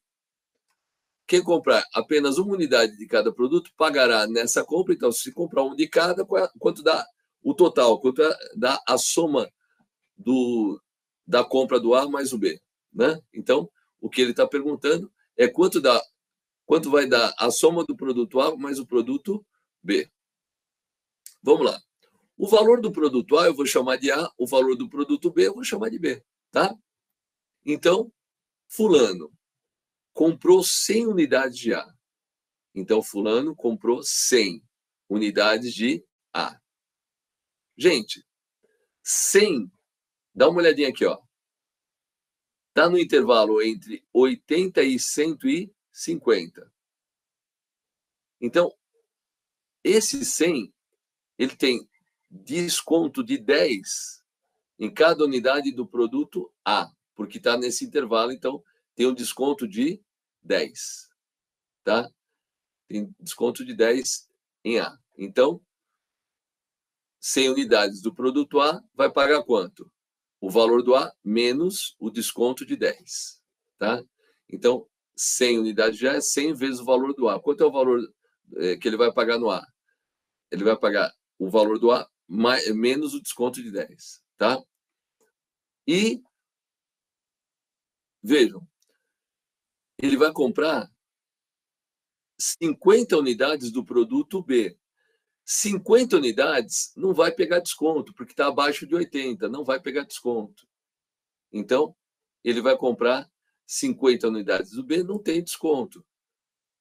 Quem comprar apenas uma unidade de cada produto pagará nessa compra. Então, se comprar um de cada, quanto dá o total? Quanto dá a soma da compra do A mais o B, né? Então, o que ele está perguntando é quanto vai dar a soma do produto A mais o produto B. Vamos lá. O valor do produto A eu vou chamar de A, o valor do produto B eu vou chamar de B, tá? Então, fulano comprou 100 unidades de A. Então, fulano comprou 100 unidades de A. Gente, 100, dá uma olhadinha aqui, ó. Está no intervalo entre 80 e 150. Então, esse 100, ele tem desconto de 10 em cada unidade do produto A, porque está nesse intervalo, então tem um desconto de 10. Tá? Tem desconto de 10 em A. Então, 100 unidades do produto A vai pagar quanto? O valor do A menos o desconto de 10. Tá? Então, 100 unidades já é 100 vezes o valor do A. Quanto é o valor que ele vai pagar no A? Ele vai pagar o valor do A menos o desconto de 10. Tá? E, vejam, ele vai comprar 50 unidades do produto B. 50 unidades não vai pegar desconto, porque está abaixo de 80, não vai pegar desconto. Então, ele vai comprar 50 unidades do B, não tem desconto.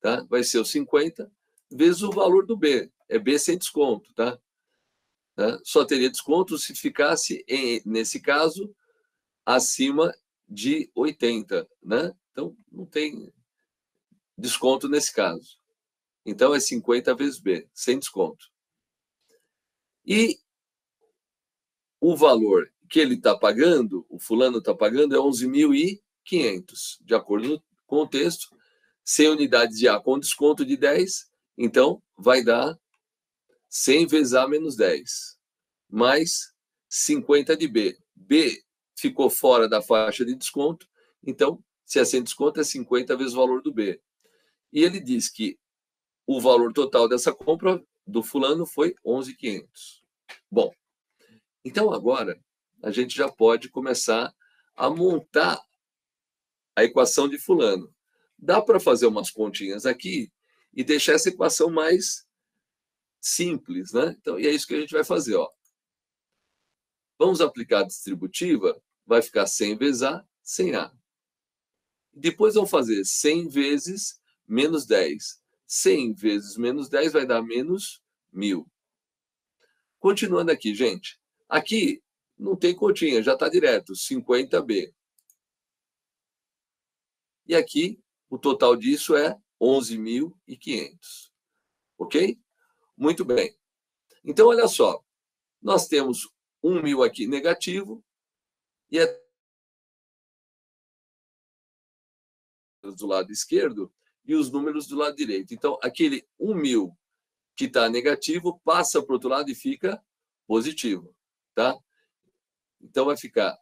Tá? Vai ser o 50 vezes o valor do B. É B sem desconto. Tá? Só teria desconto se ficasse, nesse caso, acima de 80. Né? Então, não tem desconto nesse caso. Então, é 50 vezes B, sem desconto. E o valor que ele está pagando, o fulano está pagando, é 11.500, de acordo com o texto. 100 unidades de A com desconto de 10, então vai dar 100 vezes A menos 10, mais 50 de B. B ficou fora da faixa de desconto, então, se é sem desconto, é 50 vezes o valor do B. E ele diz que o valor total dessa compra do fulano foi 11.500. Bom, Então, agora, a gente já pode começar a montar a equação de fulano. Dá para fazer umas continhas aqui e deixar essa equação mais simples, né? Então, e é isso que a gente vai fazer, ó. Vamos aplicar a distributiva, vai ficar 100 vezes A, 100A. Depois vamos fazer 100 vezes menos 10. 100 vezes menos 10 vai dar menos 1.000. Continuando aqui, gente. Aqui não tem continha, já está direto, 50B. E aqui, o total disso é 11.500. Ok? Muito bem. Então, olha só. Nós temos 1.000 aqui negativo e é do lado esquerdo e os números do lado direito. Então, aquele 1.000 que está negativo passa para o outro lado e fica positivo. Tá? Então, vai ficar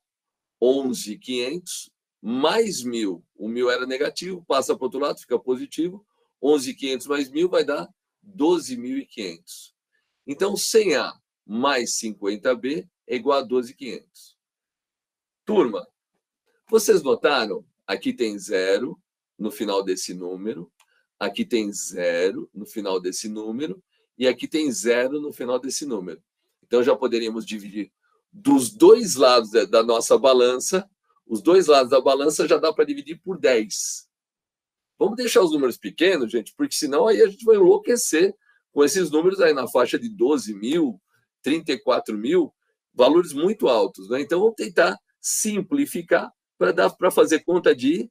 11.500 mais 1.000. O 1.000 era negativo, passa para o outro lado, fica positivo. 11.500 mais 1.000 vai dar 12.500. Então, 100A mais 50B é igual a 12.500. Turma, vocês notaram? Aqui tem 0 no final desse número, aqui tem 0 no final desse número, e aqui tem 0 no final desse número. Então, já poderíamos dividir dos dois lados da nossa balança, os dois lados da balança já dá para dividir por 10. Vamos deixar os números pequenos, gente, porque senão aí a gente vai enlouquecer com esses números aí na faixa de 12.000, 34.000, valores muito altos, né? Então, vamos tentar simplificar para dar para fazer conta de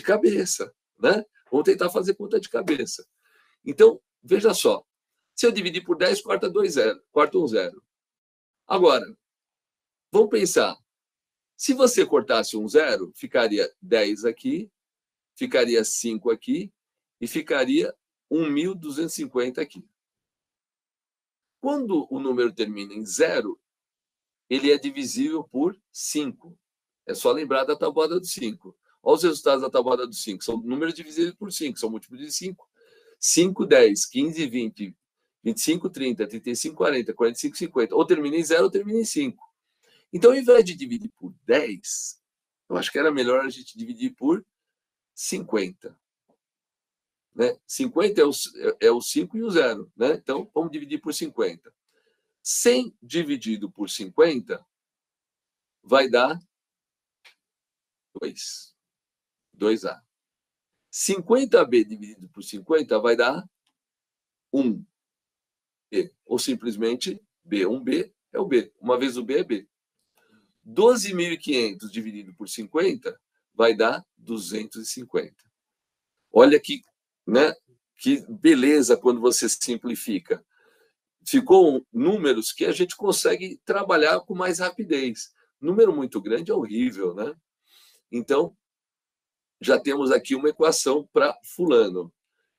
cabeça, né? Vamos tentar fazer conta de cabeça. Então, veja só. Se eu dividir por 10, corta 0, corta um 0. Agora, vamos pensar. Se você cortasse um 0, ficaria 10 aqui, ficaria 5 aqui e ficaria 1.250 aqui. Quando o número termina em 0, ele é divisível por 5. É só lembrar da tabuada do 5. Olha os resultados da tabuada do 5. São números divisíveis por 5, são múltiplos de 5. 5, 10, 15, 20, 25, 30, 35, 40, 45, 50. Ou termina em 0 ou termina em 5. Então, ao invés de dividir por 10, eu acho que era melhor a gente dividir por 50. Né? 50 é o 5 e o 0. Né? Então, vamos dividir por 50. 100 dividido por 50 vai dar 2. 2A. 50B dividido por 50 vai dar 1. B. Ou simplesmente B. 1B é o B. Uma vez o B é B. 12.500 dividido por 50 vai dar 250. Olha que, né, que beleza quando você simplifica. Ficou números que a gente consegue trabalhar com mais rapidez. Número muito grande é horrível, né? Então, já temos aqui uma equação para fulano.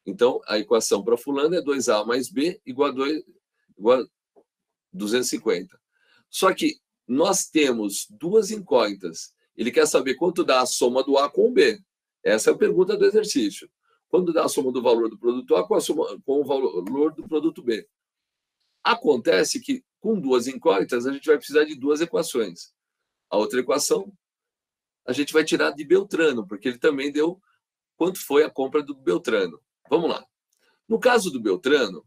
Então, a equação para fulano é 2A mais B igual a 250. Só que nós temos duas incógnitas. Ele quer saber quanto dá a soma do A com o B. Essa é a pergunta do exercício. Quanto dá a soma do valor do produto A com o valor do produto B? Acontece que, com duas incógnitas, a gente vai precisar de duas equações. A outra equação, a gente vai tirar de Beltrano, porque ele também deu quanto foi a compra do Beltrano. Vamos lá. No caso do Beltrano,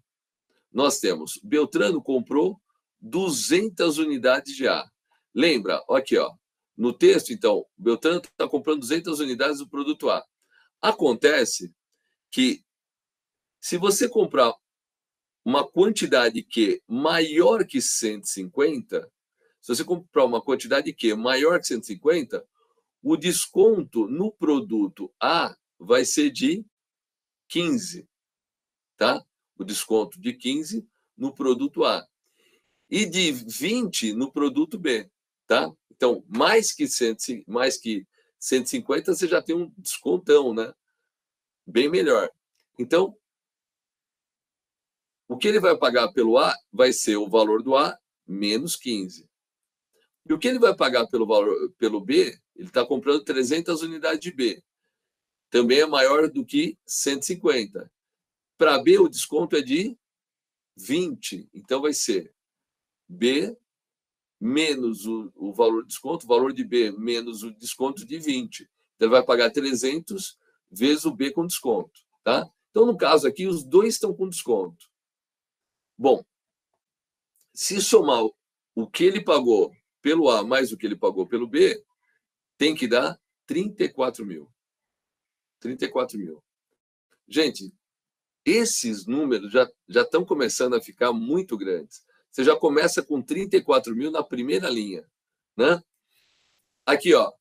nós temos, Beltrano comprou 200 unidades de A. Lembra, aqui, ó, no texto, então, Beltrano está comprando 200 unidades do produto A. Acontece que, se você comprar uma quantidade Q maior que 150, se você comprar uma quantidade Q maior que 150, o desconto no produto A vai ser de 15, tá? O desconto de 15 no produto A. E de 20 no produto B, tá? Então, mais que 150, você já tem um descontão, né? Bem melhor. Então, o que ele vai pagar pelo A vai ser o valor do A menos 15. E o que ele vai pagar pelo B, ele está comprando 300 unidades de B. Também é maior do que 150. Para B, o desconto é de 20. Então, vai ser B menos o valor de desconto, o valor de B menos o desconto de 20. Então, ele vai pagar 300 vezes o B com desconto. Tá? Então, no caso aqui, os dois estão com desconto. Bom, se somar o que ele pagou pelo A mais o que ele pagou pelo B, tem que dar 34 mil. 34 mil. Gente, esses números já estão começando a ficar muito grandes. Você já começa com 34 mil na primeira linha. Né? Aqui, ó,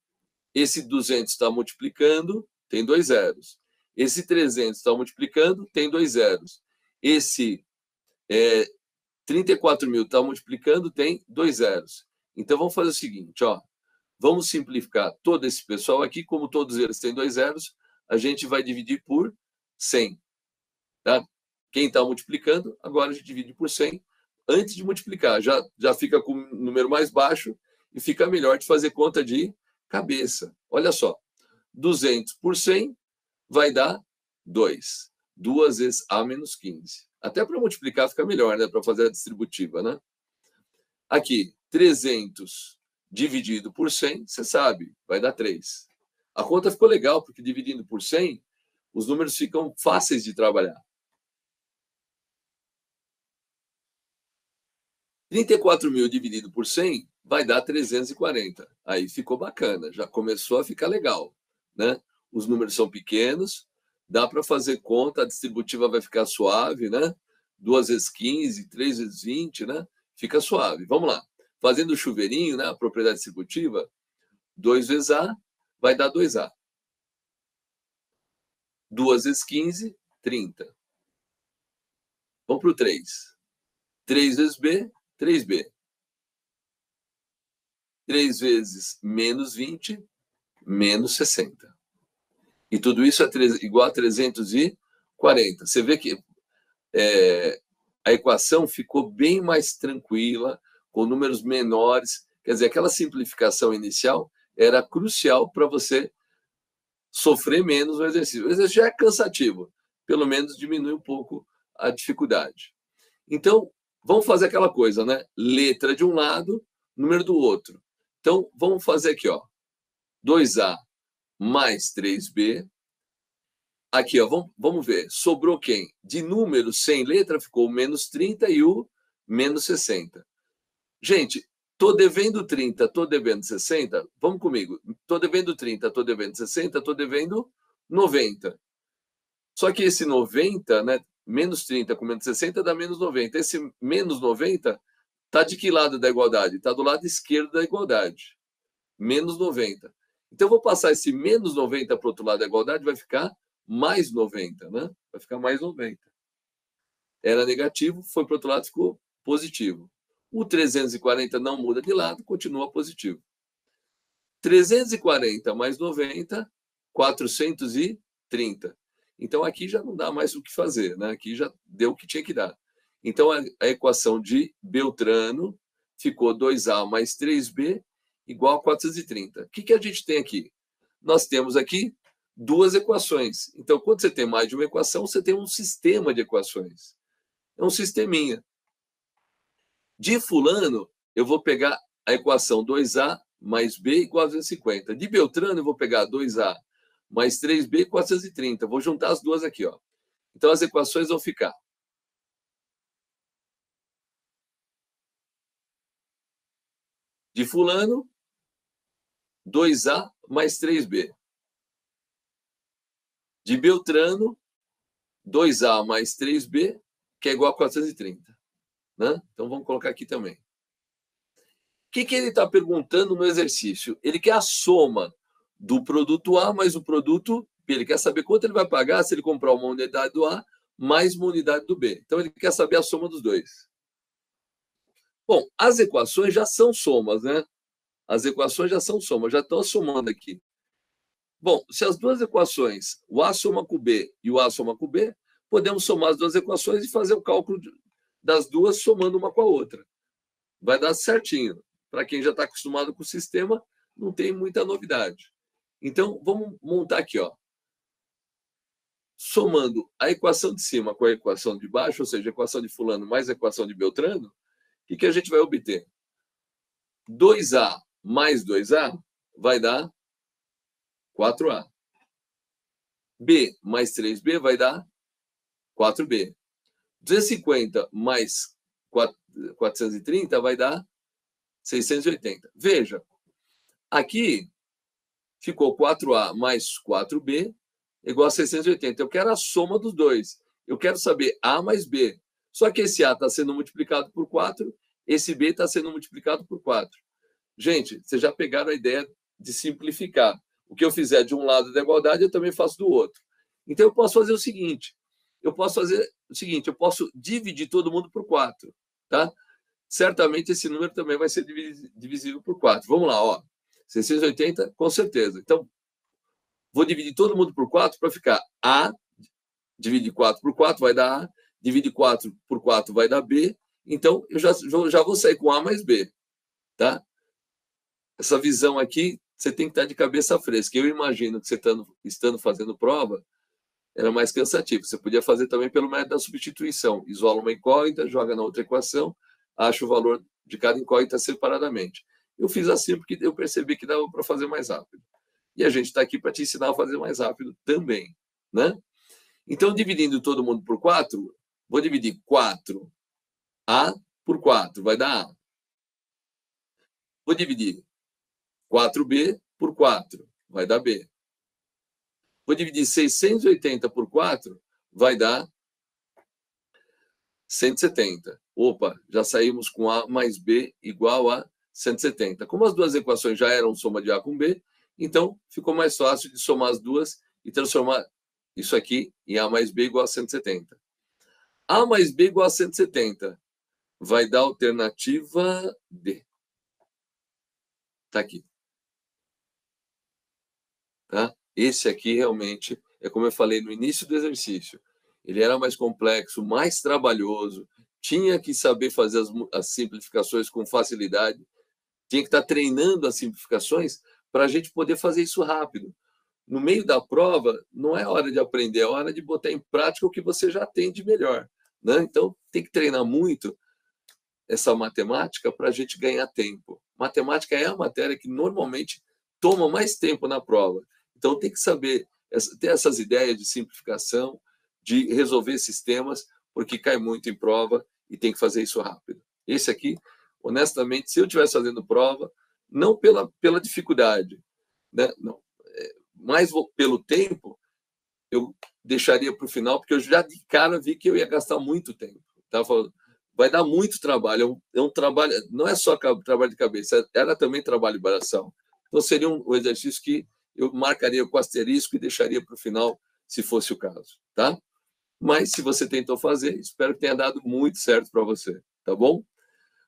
esse 200 está multiplicando, tem 2 zeros. Esse 300 está multiplicando, tem 2 zeros. Esse 34 mil está multiplicando, tem 2 zeros. Então, vamos fazer o seguinte, ó. Vamos simplificar todo esse pessoal aqui, como todos eles têm 2 zeros, a gente vai dividir por 100. Tá? Quem está multiplicando, agora a gente divide por 100. Antes de multiplicar, já fica com o número mais baixo e fica melhor de fazer conta de cabeça. Olha só, 200 por 100 vai dar 2. 2 vezes A menos 15. Até para multiplicar fica melhor, né? Para fazer a distributiva, né? Aqui, 300 dividido por 100, você sabe, vai dar 3. A conta ficou legal, porque dividindo por 100, os números ficam fáceis de trabalhar. 34 mil dividido por 100 vai dar 340. Aí ficou bacana, já começou a ficar legal. Né? Os números são pequenos, dá para fazer conta, a distributiva vai ficar suave, né? 2 vezes 15, 3 vezes 20, né? Fica suave. Vamos lá. Fazendo o chuveirinho, né? A propriedade distributiva, 2 vezes A vai dar 2A. 2 vezes 15, 30. Vamos para o 3. 3 vezes B, 3B. 3 vezes menos 20, menos 60. E tudo isso é igual a 340. Você vê que a equação ficou bem mais tranquila, com números menores. Quer dizer, aquela simplificação inicial era crucial para você sofrer menos no exercício. O exercício já é cansativo, pelo menos diminui um pouco a dificuldade. Então, vamos fazer aquela coisa, né? Letra de um lado, número do outro. Então, vamos fazer aqui, ó. 2A mais 3B. Aqui, ó, vamos ver. Sobrou quem? De número sem letra ficou o menos 30 e o menos 60. Gente, estou devendo 30, estou devendo 60. Vamos comigo. Estou devendo 30, estou devendo 60, estou devendo 90. Só que esse 90, né? Menos 30 com menos 60 dá menos 90. Esse menos 90 está de que lado da igualdade? Está do lado esquerdo da igualdade. Menos 90. Então, eu vou passar esse menos 90 para o outro lado da igualdade, vai ficar mais 90, né? Vai ficar mais 90. Era negativo, foi para o outro lado, ficou positivo. O 340 não muda de lado, continua positivo. 340 mais 90, 430. Então, aqui já não dá mais o que fazer, né? Aqui já deu o que tinha que dar. Então, a equação de Beltrano ficou 2A mais 3B igual a 430. O que a gente tem aqui? Nós temos aqui duas equações. Então, quando você tem mais de uma equação, você tem um sistema de equações. É um sisteminha. De fulano, eu vou pegar a equação 2A mais B igual a 250. De Beltrano, eu vou pegar 2A mais 3B 430. Vou juntar as duas aqui, ó. Então, as equações vão ficar. De fulano, 2A mais 3B. De Beltrano, 2A mais 3B, que é igual a 430. Né? Então, vamos colocar aqui também. O que ele está perguntando no exercício? Ele quer a soma do produto A mais o produto B. Ele quer saber quanto ele vai pagar se ele comprar uma unidade do A mais uma unidade do B. Então, ele quer saber a soma dos dois. Bom, as equações já são somas, né? As equações já são somas, já estão somando aqui. Bom, se as duas equações, o A soma com o B e o A soma com o B, podemos somar as duas equações e fazer o cálculo das duas somando uma com a outra. Vai dar certinho. Para quem já está acostumado com o sistema, não tem muita novidade. Então, vamos montar aqui, ó. Somando a equação de cima com a equação de baixo, ou seja, a equação de fulano mais a equação de Beltrano, o que a gente vai obter? 2A mais 2A vai dar 4A. B mais 3B vai dar 4B. 250 mais 430 vai dar 680. Veja, aqui ficou 4A mais 4B igual a 680. Eu quero a soma dos dois. Eu quero saber A mais B. Só que esse A está sendo multiplicado por 4, esse B está sendo multiplicado por 4. Gente, vocês já pegaram a ideia de simplificar. O que eu fizer de um lado da igualdade, eu também faço do outro. Então, eu posso fazer o seguinte. Eu posso dividir todo mundo por 4. Tá? Certamente, esse número também vai ser divisível por 4. Vamos lá, ó. 680, com certeza. Então, vou dividir todo mundo por 4 para ficar A, divide 4 por 4, vai dar A, divide 4 por 4, vai dar B. Então, eu já vou sair com A mais B. Tá? Essa visão aqui, você tem que estar de cabeça fresca. Eu imagino que você estando fazendo prova, era mais cansativo. Você podia fazer também pelo método da substituição. Isola uma incógnita, joga na outra equação, acha o valor de cada incógnita separadamente. Eu fiz assim porque eu percebi que dava para fazer mais rápido. E a gente está aqui para te ensinar a fazer mais rápido também. Né? Então, dividindo todo mundo por 4, vou dividir 4A por 4, vai dar A. Vou dividir 4B por 4, vai dar B. Vou dividir 680 por 4, vai dar 170. Opa, já saímos com A mais B igual a 170. Como as duas equações já eram soma de A com B, então ficou mais fácil de somar as duas e transformar isso aqui em A mais B igual a 170. A mais B igual a 170 vai dar a alternativa D. Está aqui. Tá? Esse aqui realmente é como eu falei no início do exercício. Ele era mais complexo, mais trabalhoso, tinha que saber fazer as simplificações com facilidade, tinha que estar treinando as simplificações para a gente poder fazer isso rápido. No meio da prova, não é hora de aprender, é hora de botar em prática o que você já tem de melhor. Né? Então, tem que treinar muito essa matemática para a gente ganhar tempo. Matemática é a matéria que normalmente toma mais tempo na prova. Então, tem que saber ter essas ideias de simplificação, de resolver sistemas, porque cai muito em prova e tem que fazer isso rápido. Esse aqui, honestamente, se eu estivesse fazendo prova, não pela dificuldade, né? Não, mas pelo tempo, eu deixaria para o final, porque eu já de cara vi que eu ia gastar muito tempo. Estava falando, vai dar muito trabalho. É um trabalho, não é só trabalho de cabeça, era também trabalho de bração. Então, seria um exercício que eu marcaria com asterisco e deixaria para o final, se fosse o caso. Tá? Mas, se você tentou fazer, espero que tenha dado muito certo para você. Tá bom?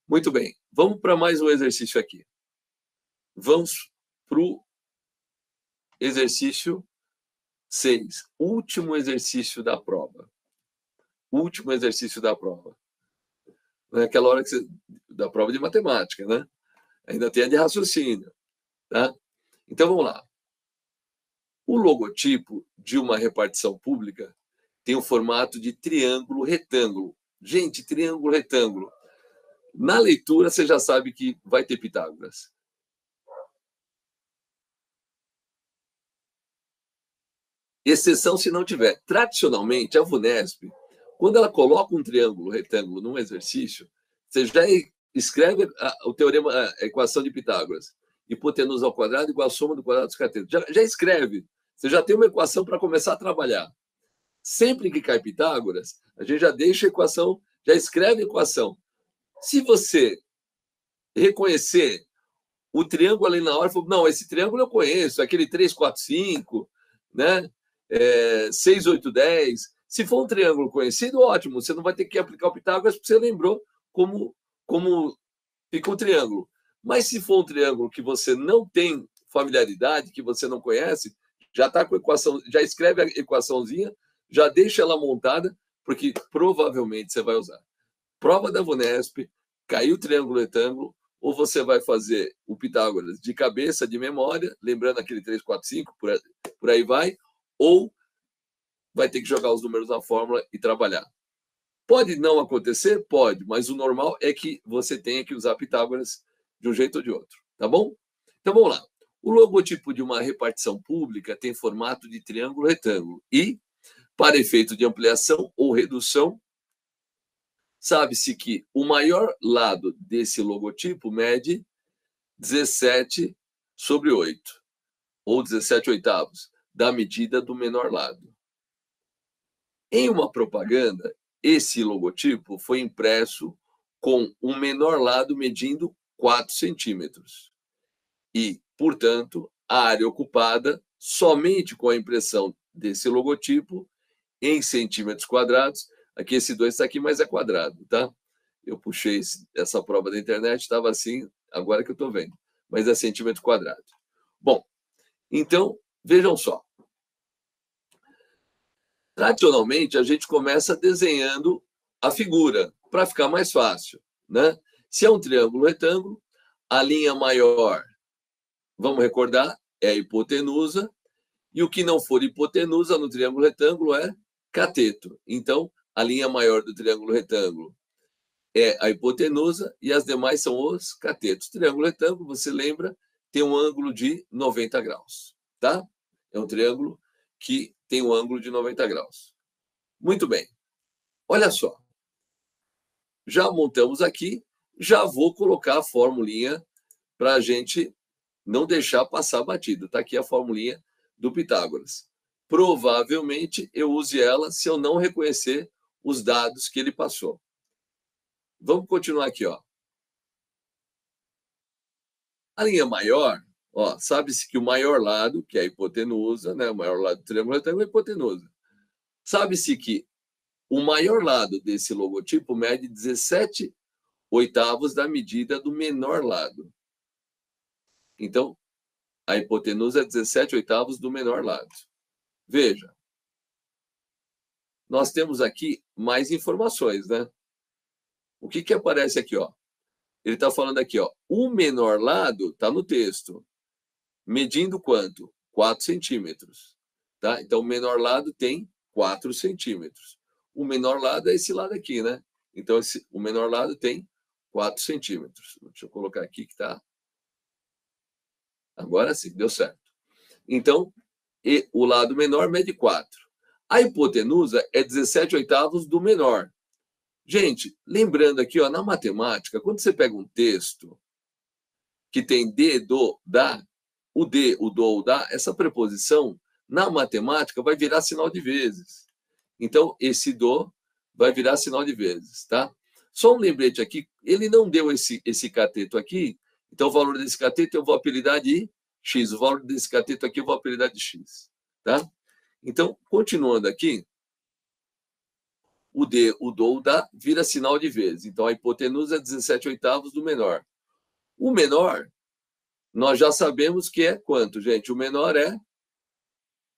Muito bem. Vamos para mais um exercício aqui. Vamos para o exercício 6. Último exercício da prova. Último exercício da prova. Naquela hora que da prova de matemática, né? Ainda tem a de raciocínio. Tá? Então, vamos lá. O logotipo de uma repartição pública tem o formato de triângulo-retângulo. Gente, triângulo-retângulo. Na leitura, você já sabe que vai ter Pitágoras. Exceção se não tiver. Tradicionalmente, a VUNESP, quando ela coloca um triângulo-retângulo num exercício, você já escreve o teorema, a equação de Pitágoras. Hipotenusa ao quadrado igual a soma do quadrado dos catetos. Já escreve. Você já tem uma equação para começar a trabalhar. Sempre que cai Pitágoras, a gente já deixa a equação, já escreve a equação. Se você reconhecer o triângulo ali na hora, não, esse triângulo eu conheço, aquele 3, 4, 5, né? 6, 8, 10. Se for um triângulo conhecido, ótimo, você não vai ter que aplicar o Pitágoras porque você lembrou como fica o triângulo. Mas se for um triângulo que você não tem familiaridade, que você não conhece, já está com a equação, já escreve a equaçãozinha, já deixa ela montada, porque provavelmente você vai usar. Prova da VUNESP, caiu o triângulo retângulo, ou você vai fazer o Pitágoras de cabeça, de memória, lembrando aquele 3, 4, 5, por aí vai, ou vai ter que jogar os números na fórmula e trabalhar. Pode não acontecer? Pode, mas o normal é que você tenha que usar Pitágoras de um jeito ou de outro, tá bom? Então, vamos lá. O logotipo de uma repartição pública tem formato de triângulo retângulo e, para efeito de ampliação ou redução, sabe-se que o maior lado desse logotipo mede 17/8, ou 17/8 da medida do menor lado. Em uma propaganda, esse logotipo foi impresso com um menor lado medindo 4 centímetros. E, portanto, a área ocupada somente com a impressão desse logotipo em centímetros quadrados. Aqui esse 2 está aqui, mas é quadrado, tá? Eu puxei essa prova da internet, estava assim, agora que eu estou vendo. Mas é centímetro quadrado. Bom, então, vejam só. Tradicionalmente, a gente começa desenhando a figura, para ficar mais fácil, né? Se é um triângulo retângulo, a linha maior, vamos recordar, é a hipotenusa, e o que não for hipotenusa no triângulo retângulo é cateto. Então, a linha maior do triângulo retângulo é a hipotenusa e as demais são os catetos. Triângulo retângulo, você lembra, tem um ângulo de 90 graus, tá? É um triângulo que tem um ângulo de 90 graus. Muito bem. Olha só. Já montamos aqui, já vou colocar a formulinha para a gente não deixar passar batido. Está aqui a formulinha do Pitágoras. Provavelmente eu use ela se eu não reconhecer os dados que ele passou. Vamos continuar aqui, ó. A linha maior, ó, sabe-se que o maior lado, que é a hipotenusa, né, o maior lado do triângulo retângulo é a hipotenusa. Sabe-se que o maior lado desse logotipo mede 17/8 da medida do menor lado. Então, a hipotenusa é 17/8 do menor lado. Veja, nós temos aqui mais informações, né? O que aparece aqui, ó? Ele está falando aqui, ó, o menor lado está no texto, medindo quanto? 4 centímetros. Tá? Então, o menor lado tem 4 centímetros. O menor lado é esse lado aqui, né? Então, o menor lado tem 4 centímetros. Deixa eu colocar aqui que está. Agora sim, deu certo. Então, o lado menor mede 4. A hipotenusa é 17/8 do menor. Gente, lembrando aqui, ó, na matemática, quando você pega um texto que tem de, do, da, o de, o do, o da, essa preposição, na matemática, vai virar sinal de vezes. Então, esse do vai virar sinal de vezes, tá? Só um lembrete aqui, ele não deu esse cateto aqui, então o valor desse cateto eu vou apelidar de x, o valor desse cateto aqui eu vou apelidar de x, tá? Então, continuando aqui, o de, o do, o da vira sinal de vezes. Então, a hipotenusa é 17/8 do menor. O menor, nós já sabemos que é quanto, gente? O menor é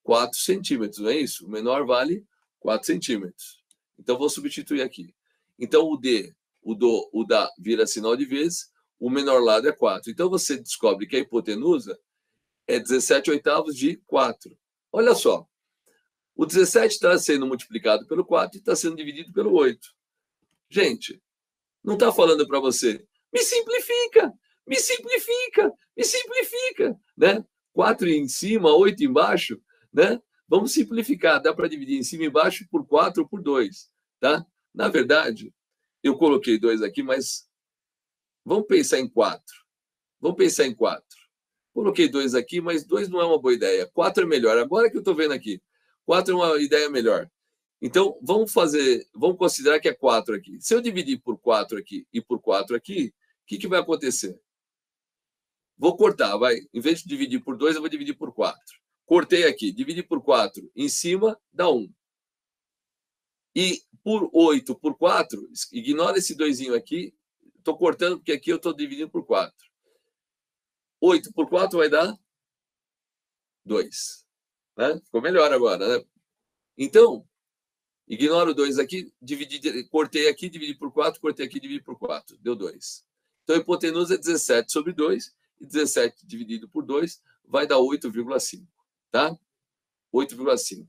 4 centímetros, não é isso? O menor vale 4 centímetros. Então, vou substituir aqui. Então, o de, o do, o da vira sinal de vezes, o menor lado é 4. Então, você descobre que a hipotenusa é 17/8 de 4. Olha só. O 17 está sendo multiplicado pelo 4 e está sendo dividido pelo 8. Gente, não está falando para você, me simplifica, me simplifica, me simplifica, né? 4 em cima, 8 embaixo, né? Vamos simplificar, dá para dividir em cima e embaixo por 4 ou por 2, tá? Na verdade, eu coloquei 2 aqui, mas vamos pensar em 4. Vamos pensar em 4. Coloquei 2 aqui, mas 2 não é uma boa ideia. 4 é melhor. Agora que eu estou vendo aqui, 4 é uma ideia melhor. Então, vamos considerar que é 4 aqui. Se eu dividir por 4 aqui e por 4 aqui, o que vai acontecer? Vou cortar, vai. Em vez de dividir por 2, eu vou dividir por 4. Cortei aqui, dividi por 4 em cima, dá 1. E por 8 por 4, ignora esse 2 aqui, estou cortando porque aqui eu estou dividindo por 4. 8 por 4 vai dar 2. Né? Ficou melhor agora, né? Então, ignora o 2 aqui, cortei aqui, dividi por 4, cortei aqui, dividi por 4. Deu 2. Então, a hipotenusa é 17/2, e 17 dividido por 2 vai dar 8,5. Tá? 8,5.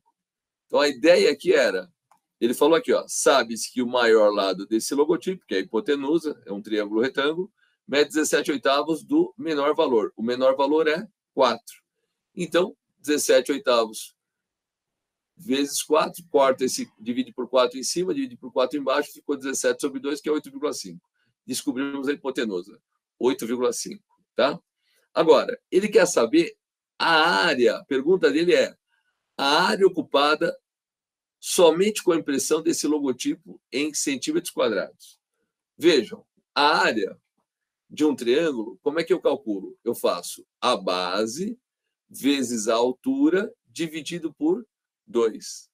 Então, a ideia aqui era, ele falou aqui, ó, sabe-se que o maior lado desse logotipo, que é a hipotenusa, é um triângulo retângulo, mede 17/8 do menor valor. O menor valor é 4. Então, 17/8 vezes 4, corta esse, divide por 4 em cima, divide por 4 embaixo, ficou 17/2, que é 8,5. Descobrimos a hipotenusa, 8,5, tá? Agora, ele quer saber a área, a pergunta dele é a área ocupada somente com a impressão desse logotipo em centímetros quadrados. Vejam, a área de um triângulo, como é que eu calculo? Eu faço a base vezes a altura dividido por 2.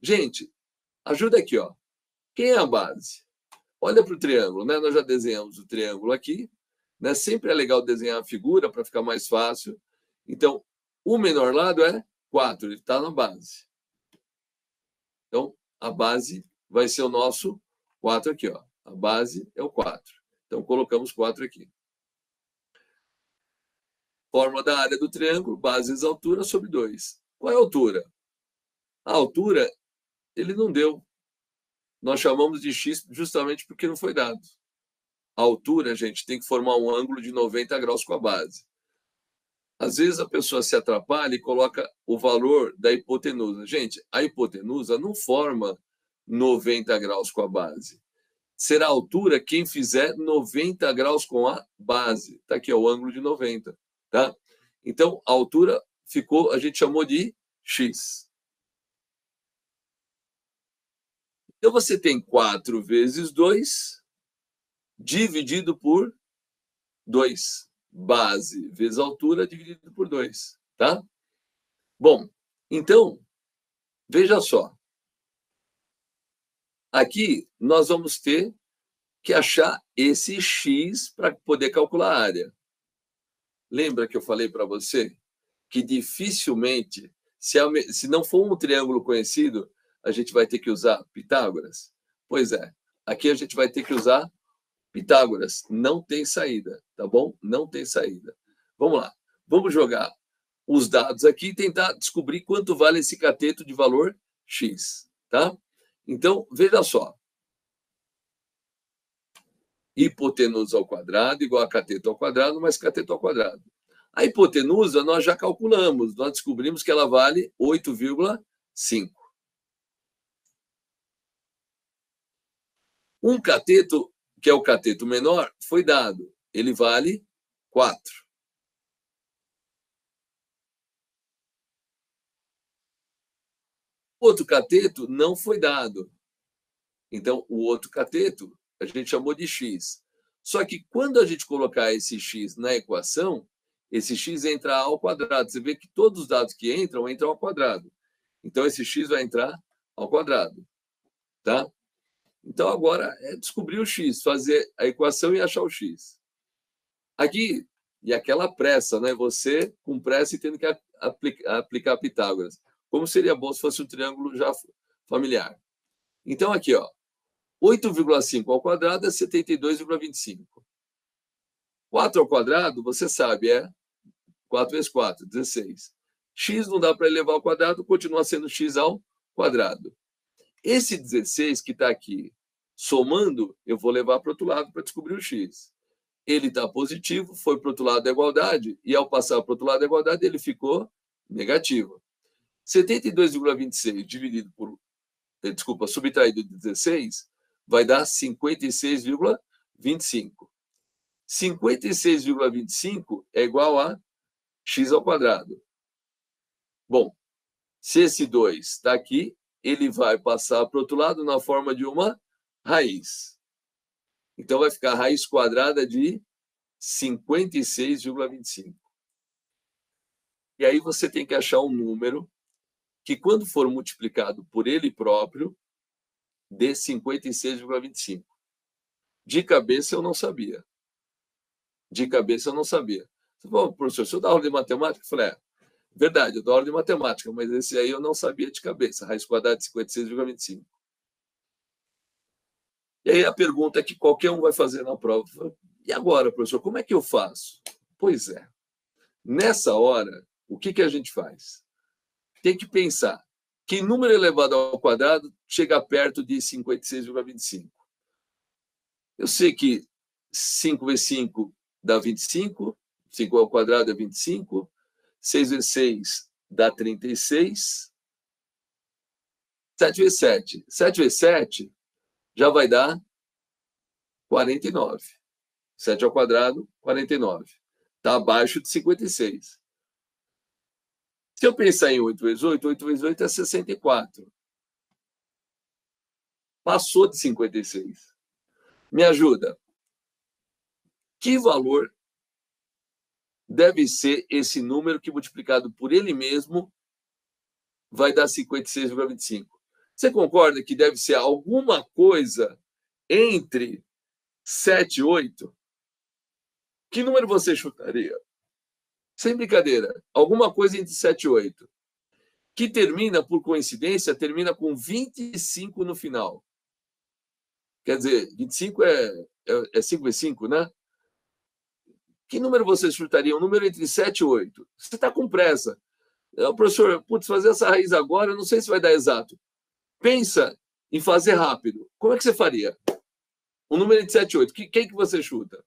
Gente, ajuda aqui, ó. Quem é a base? Olha para o triângulo, né? Nós já desenhamos o triângulo aqui, né? Sempre é legal desenhar a figura para ficar mais fácil. Então, o menor lado é 4, ele está na base. Então, a base vai ser o nosso 4 aqui, ó. A base é o 4. Então, colocamos 4 aqui. Fórmula da área do triângulo, base vezes altura sobre 2. Qual é a altura? A altura, ele não deu. Nós chamamos de x justamente porque não foi dado. A altura, gente, tem que formar um ângulo de 90 graus com a base. Às vezes a pessoa se atrapalha e coloca o valor da hipotenusa. Gente, a hipotenusa não forma 90 graus com a base. Será a altura quem fizer 90 graus com a base. Está aqui, ó, o ângulo de 90. Tá? Então, a altura ficou, a gente chamou de x. Então, você tem 4 vezes 2 dividido por 2. Base vezes altura dividido por 2. Tá? Bom, então, veja só. Aqui, nós vamos ter que achar esse x para poder calcular a área. Lembra que eu falei para você que dificilmente, se não for um triângulo conhecido, a gente vai ter que usar Pitágoras? Pois é, aqui a gente vai ter que usar Pitágoras. Não tem saída, tá bom? Não tem saída. Vamos lá. Vamos jogar os dados aqui e tentar descobrir quanto vale esse cateto de valor x, tá? Então, veja só. Hipotenusa ao quadrado igual a cateto ao quadrado mais cateto ao quadrado. A hipotenusa nós já calculamos, nós descobrimos que ela vale 8,5. Um cateto, que é o cateto menor, foi dado. Ele vale 4. Outro cateto não foi dado. Então, o outro cateto a gente chamou de x. Só que quando a gente colocar esse x na equação, esse x entra ao quadrado. Você vê que todos os dados que entram ao quadrado. Então, esse x vai entrar ao quadrado. Tá? Então, agora é descobrir o x, fazer a equação e achar o x. Aqui, e aquela pressa, né? Você com pressa e tendo que aplicar Pitágoras. Como seria bom se fosse um triângulo já familiar. Então, aqui, ó, 8,5 ao quadrado é 72,25. 4 ao quadrado, você sabe, é 4 vezes 4, 16. X não dá para elevar ao quadrado, continua sendo x ao quadrado. Esse 16 que está aqui, somando, eu vou levar para o outro lado para descobrir o x. Ele está positivo, foi para o outro lado da igualdade, e ao passar para o outro lado da igualdade, ele ficou negativo. 72,26 dividido por, subtraído de 16, vai dar 56,25. 56,25 é igual a x ao quadrado. Bom, se esse 2 está aqui, ele vai passar para o outro lado na forma de uma raiz. Então, vai ficar a raiz quadrada de 56,25. E aí você tem que achar um número que, quando for multiplicado por ele próprio, dê 56,25. De cabeça, eu não sabia. De cabeça, eu não sabia. Você falou, professor, o senhor dá aula de matemática? Eu falei, verdade, eu dou aula de matemática, mas esse aí eu não sabia de cabeça. Raiz quadrada de 56,25. E aí a pergunta que qualquer um vai fazer na prova. E agora, professor, como é que eu faço? Pois é. Nessa hora, o que a gente faz? Tem que pensar que número elevado ao quadrado chega perto de 56,25. Eu sei que 5 vezes 5 dá 25. 5 ao quadrado é 25. 6 vezes 6 dá 36. 7 vezes 7. 7 vezes 7 já vai dar 49. 7 ao quadrado, 49. Está abaixo de 56. Se eu pensar em 8 vezes 8, 8 vezes 8 é 64. Passou de 56. Me ajuda. Que valor deve ser esse número que, multiplicado por ele mesmo, vai dar 56,25? Você concorda que deve ser alguma coisa entre 7 e 8? Que número você chutaria? Sem brincadeira. Alguma coisa entre 7 e 8. Que termina, por coincidência, termina com 25 no final. Quer dizer, 25 é 5 vezes 5, né? Que número você chutaria? Um número entre 7 e 8. Você está com pressa. Professor, putz, fazer essa raiz agora, eu não sei se vai dar exato. Pensa em fazer rápido. Como é que você faria? Um número entre 7 e 8. Quem que você chuta?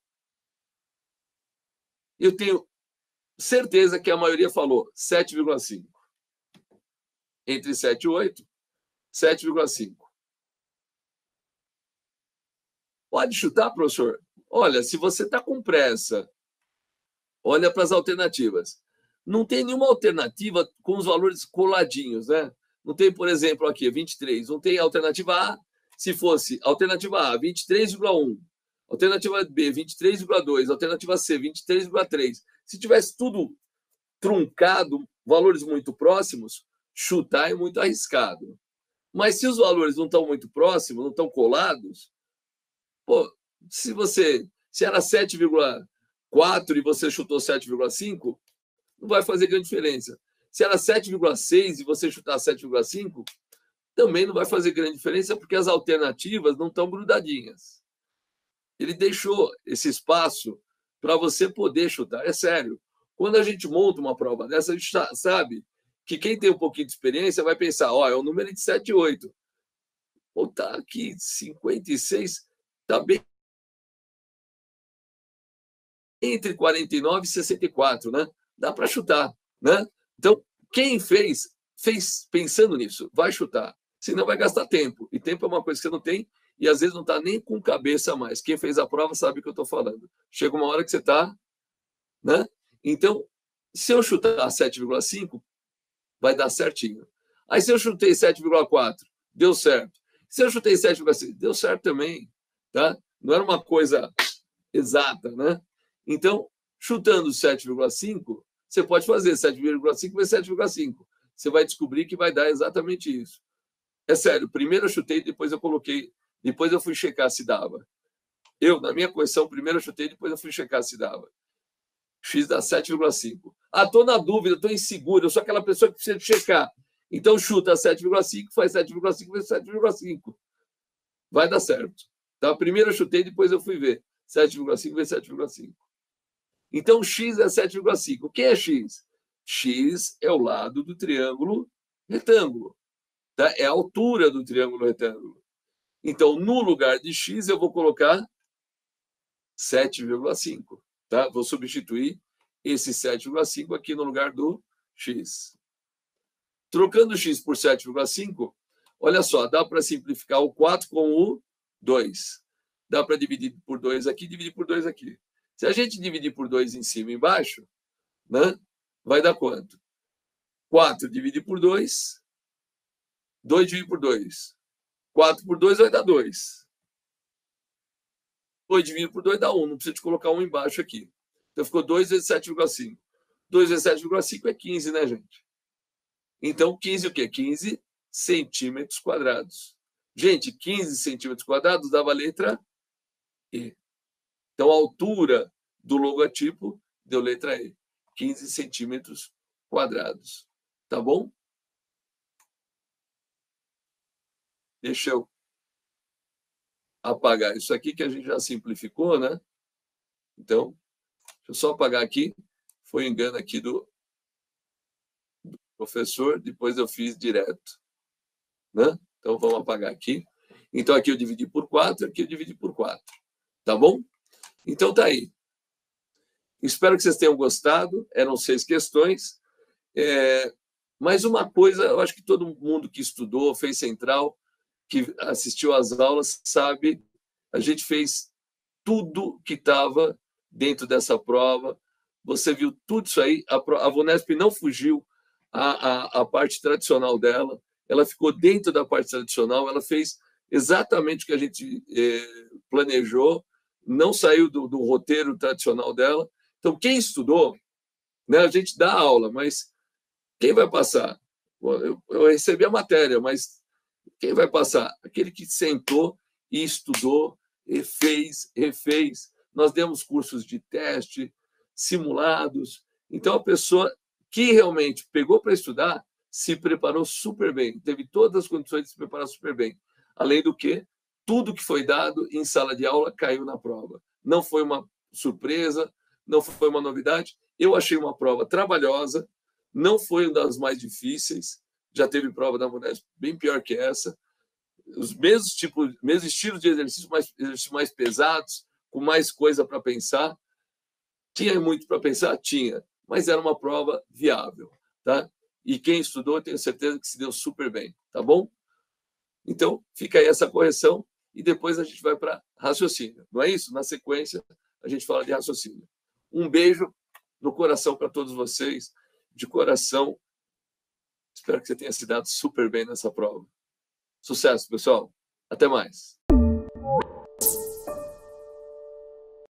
Eu tenho certeza que a maioria falou 7,5. Entre 7 e 8, 7,5. Pode chutar, professor? Olha, se você está com pressa, olha para as alternativas. Não tem nenhuma alternativa com os valores coladinhos, né? Não tem, por exemplo, aqui, 23. Não tem alternativa A. Se fosse alternativa A, 23,1. Alternativa B, 23,2. Alternativa C, 23,3. Se tivesse tudo truncado, valores muito próximos, chutar é muito arriscado. Mas se os valores não estão muito próximos, não estão colados, pô, se era 7,4 e você chutou 7,5, não vai fazer grande diferença. Se era 7,6 e você chutar 7,5, também não vai fazer grande diferença, porque as alternativas não estão grudadinhas. Ele deixou esse espaço para você poder chutar. É sério. Quando a gente monta uma prova dessa, a gente sabe que quem tem um pouquinho de experiência vai pensar, é um número de 7 e 8. Ou tá aqui, 56, está bem entre 49 e 64, né? Dá para chutar, né? Então, quem fez pensando nisso, vai chutar. Senão vai gastar tempo. E tempo é uma coisa que você não tem e às vezes não está nem com cabeça mais. Quem fez a prova sabe o que eu estou falando. Chega uma hora que você está, né? Então, se eu chutar 7,5, vai dar certinho. Aí se eu chutei 7,4, deu certo. Se eu chutei 7,6, deu certo também, tá? Não era uma coisa exata, né? Então, chutando 7,5, você pode fazer 7,5 vezes 7,5. Você vai descobrir que vai dar exatamente isso. É sério, primeiro eu chutei, depois eu coloquei, depois eu fui checar se dava. Eu, na minha correção, primeiro eu chutei, depois eu fui checar se dava. X dá 7,5. Estou na dúvida, estou inseguro, eu sou aquela pessoa que precisa checar. Então, chuta 7,5, faz 7,5 vezes 7,5. Vai dar certo. Tá? Primeiro eu chutei, depois eu fui ver. 7,5 vezes 7,5. Então, x é 7,5. O que é x? X é o lado do triângulo retângulo. Tá? É a altura do triângulo retângulo. Então, no lugar de x, eu vou colocar 7,5. Tá? Vou substituir esse 7,5 aqui no lugar do x. Trocando x por 7,5, olha só, dá para simplificar o 4 com o 2. Dá para dividir por 2 aqui, dividir por 2 aqui. Se a gente dividir por 2 em cima e embaixo, né, vai dar quanto? 4 dividir por 2, 2 dividir por 2. 4 por 2 vai dar 2. 2 dividido por 2 dá 1, não precisa de colocar 1 embaixo aqui. Então ficou 2 vezes 7,5. 2 vezes 7,5 é 15, né, gente? Então, 15 o quê? 15 centímetros quadrados. Gente, 15 centímetros quadrados dava a letra E. Então, a altura do logotipo deu letra E. 15 centímetros quadrados. Tá bom? Deixa eu apagar isso aqui, que a gente já simplificou, né? Então, deixa eu só apagar aqui. Foi engano aqui do professor, depois eu fiz direto. Né? Então, vamos apagar aqui. Então, aqui eu dividi por 4, aqui eu dividi por 4. Tá bom? Então tá aí. Espero que vocês tenham gostado. Eram 6 questões. Mas uma coisa, eu acho que todo mundo que estudou, fez central, que assistiu às aulas, sabe, a gente fez tudo que estava dentro dessa prova. Você viu tudo isso aí. A Vunesp não fugiu a parte tradicional dela. Ela ficou dentro da parte tradicional. Ela fez exatamente o que a gente planejou. Não saiu do roteiro tradicional dela. Então, quem estudou, né, a gente dá aula, mas quem vai passar? Eu recebi a matéria, mas quem vai passar? Aquele que sentou e estudou, e fez, refez. Nós demos cursos de teste, simulados. Então, a pessoa que realmente pegou para estudar se preparou super bem, teve todas as condições de se preparar super bem. Além do que, tudo que foi dado em sala de aula caiu na prova. Não foi uma surpresa, não foi uma novidade. Eu achei uma prova trabalhosa, não foi uma das mais difíceis. Já teve prova da Vunesp bem pior que essa. Os mesmos estilos de exercício mais pesados, com mais coisa para pensar. Tinha muito para pensar? Tinha, mas era uma prova viável, tá? E quem estudou, tenho certeza que se deu super bem, tá bom? Então, fica aí essa correção e depois a gente vai para raciocínio. Não é isso? Na sequência, a gente fala de raciocínio. Um beijo no coração para todos vocês, de coração. Espero que você tenha se dado super bem nessa prova. Sucesso, pessoal. Até mais.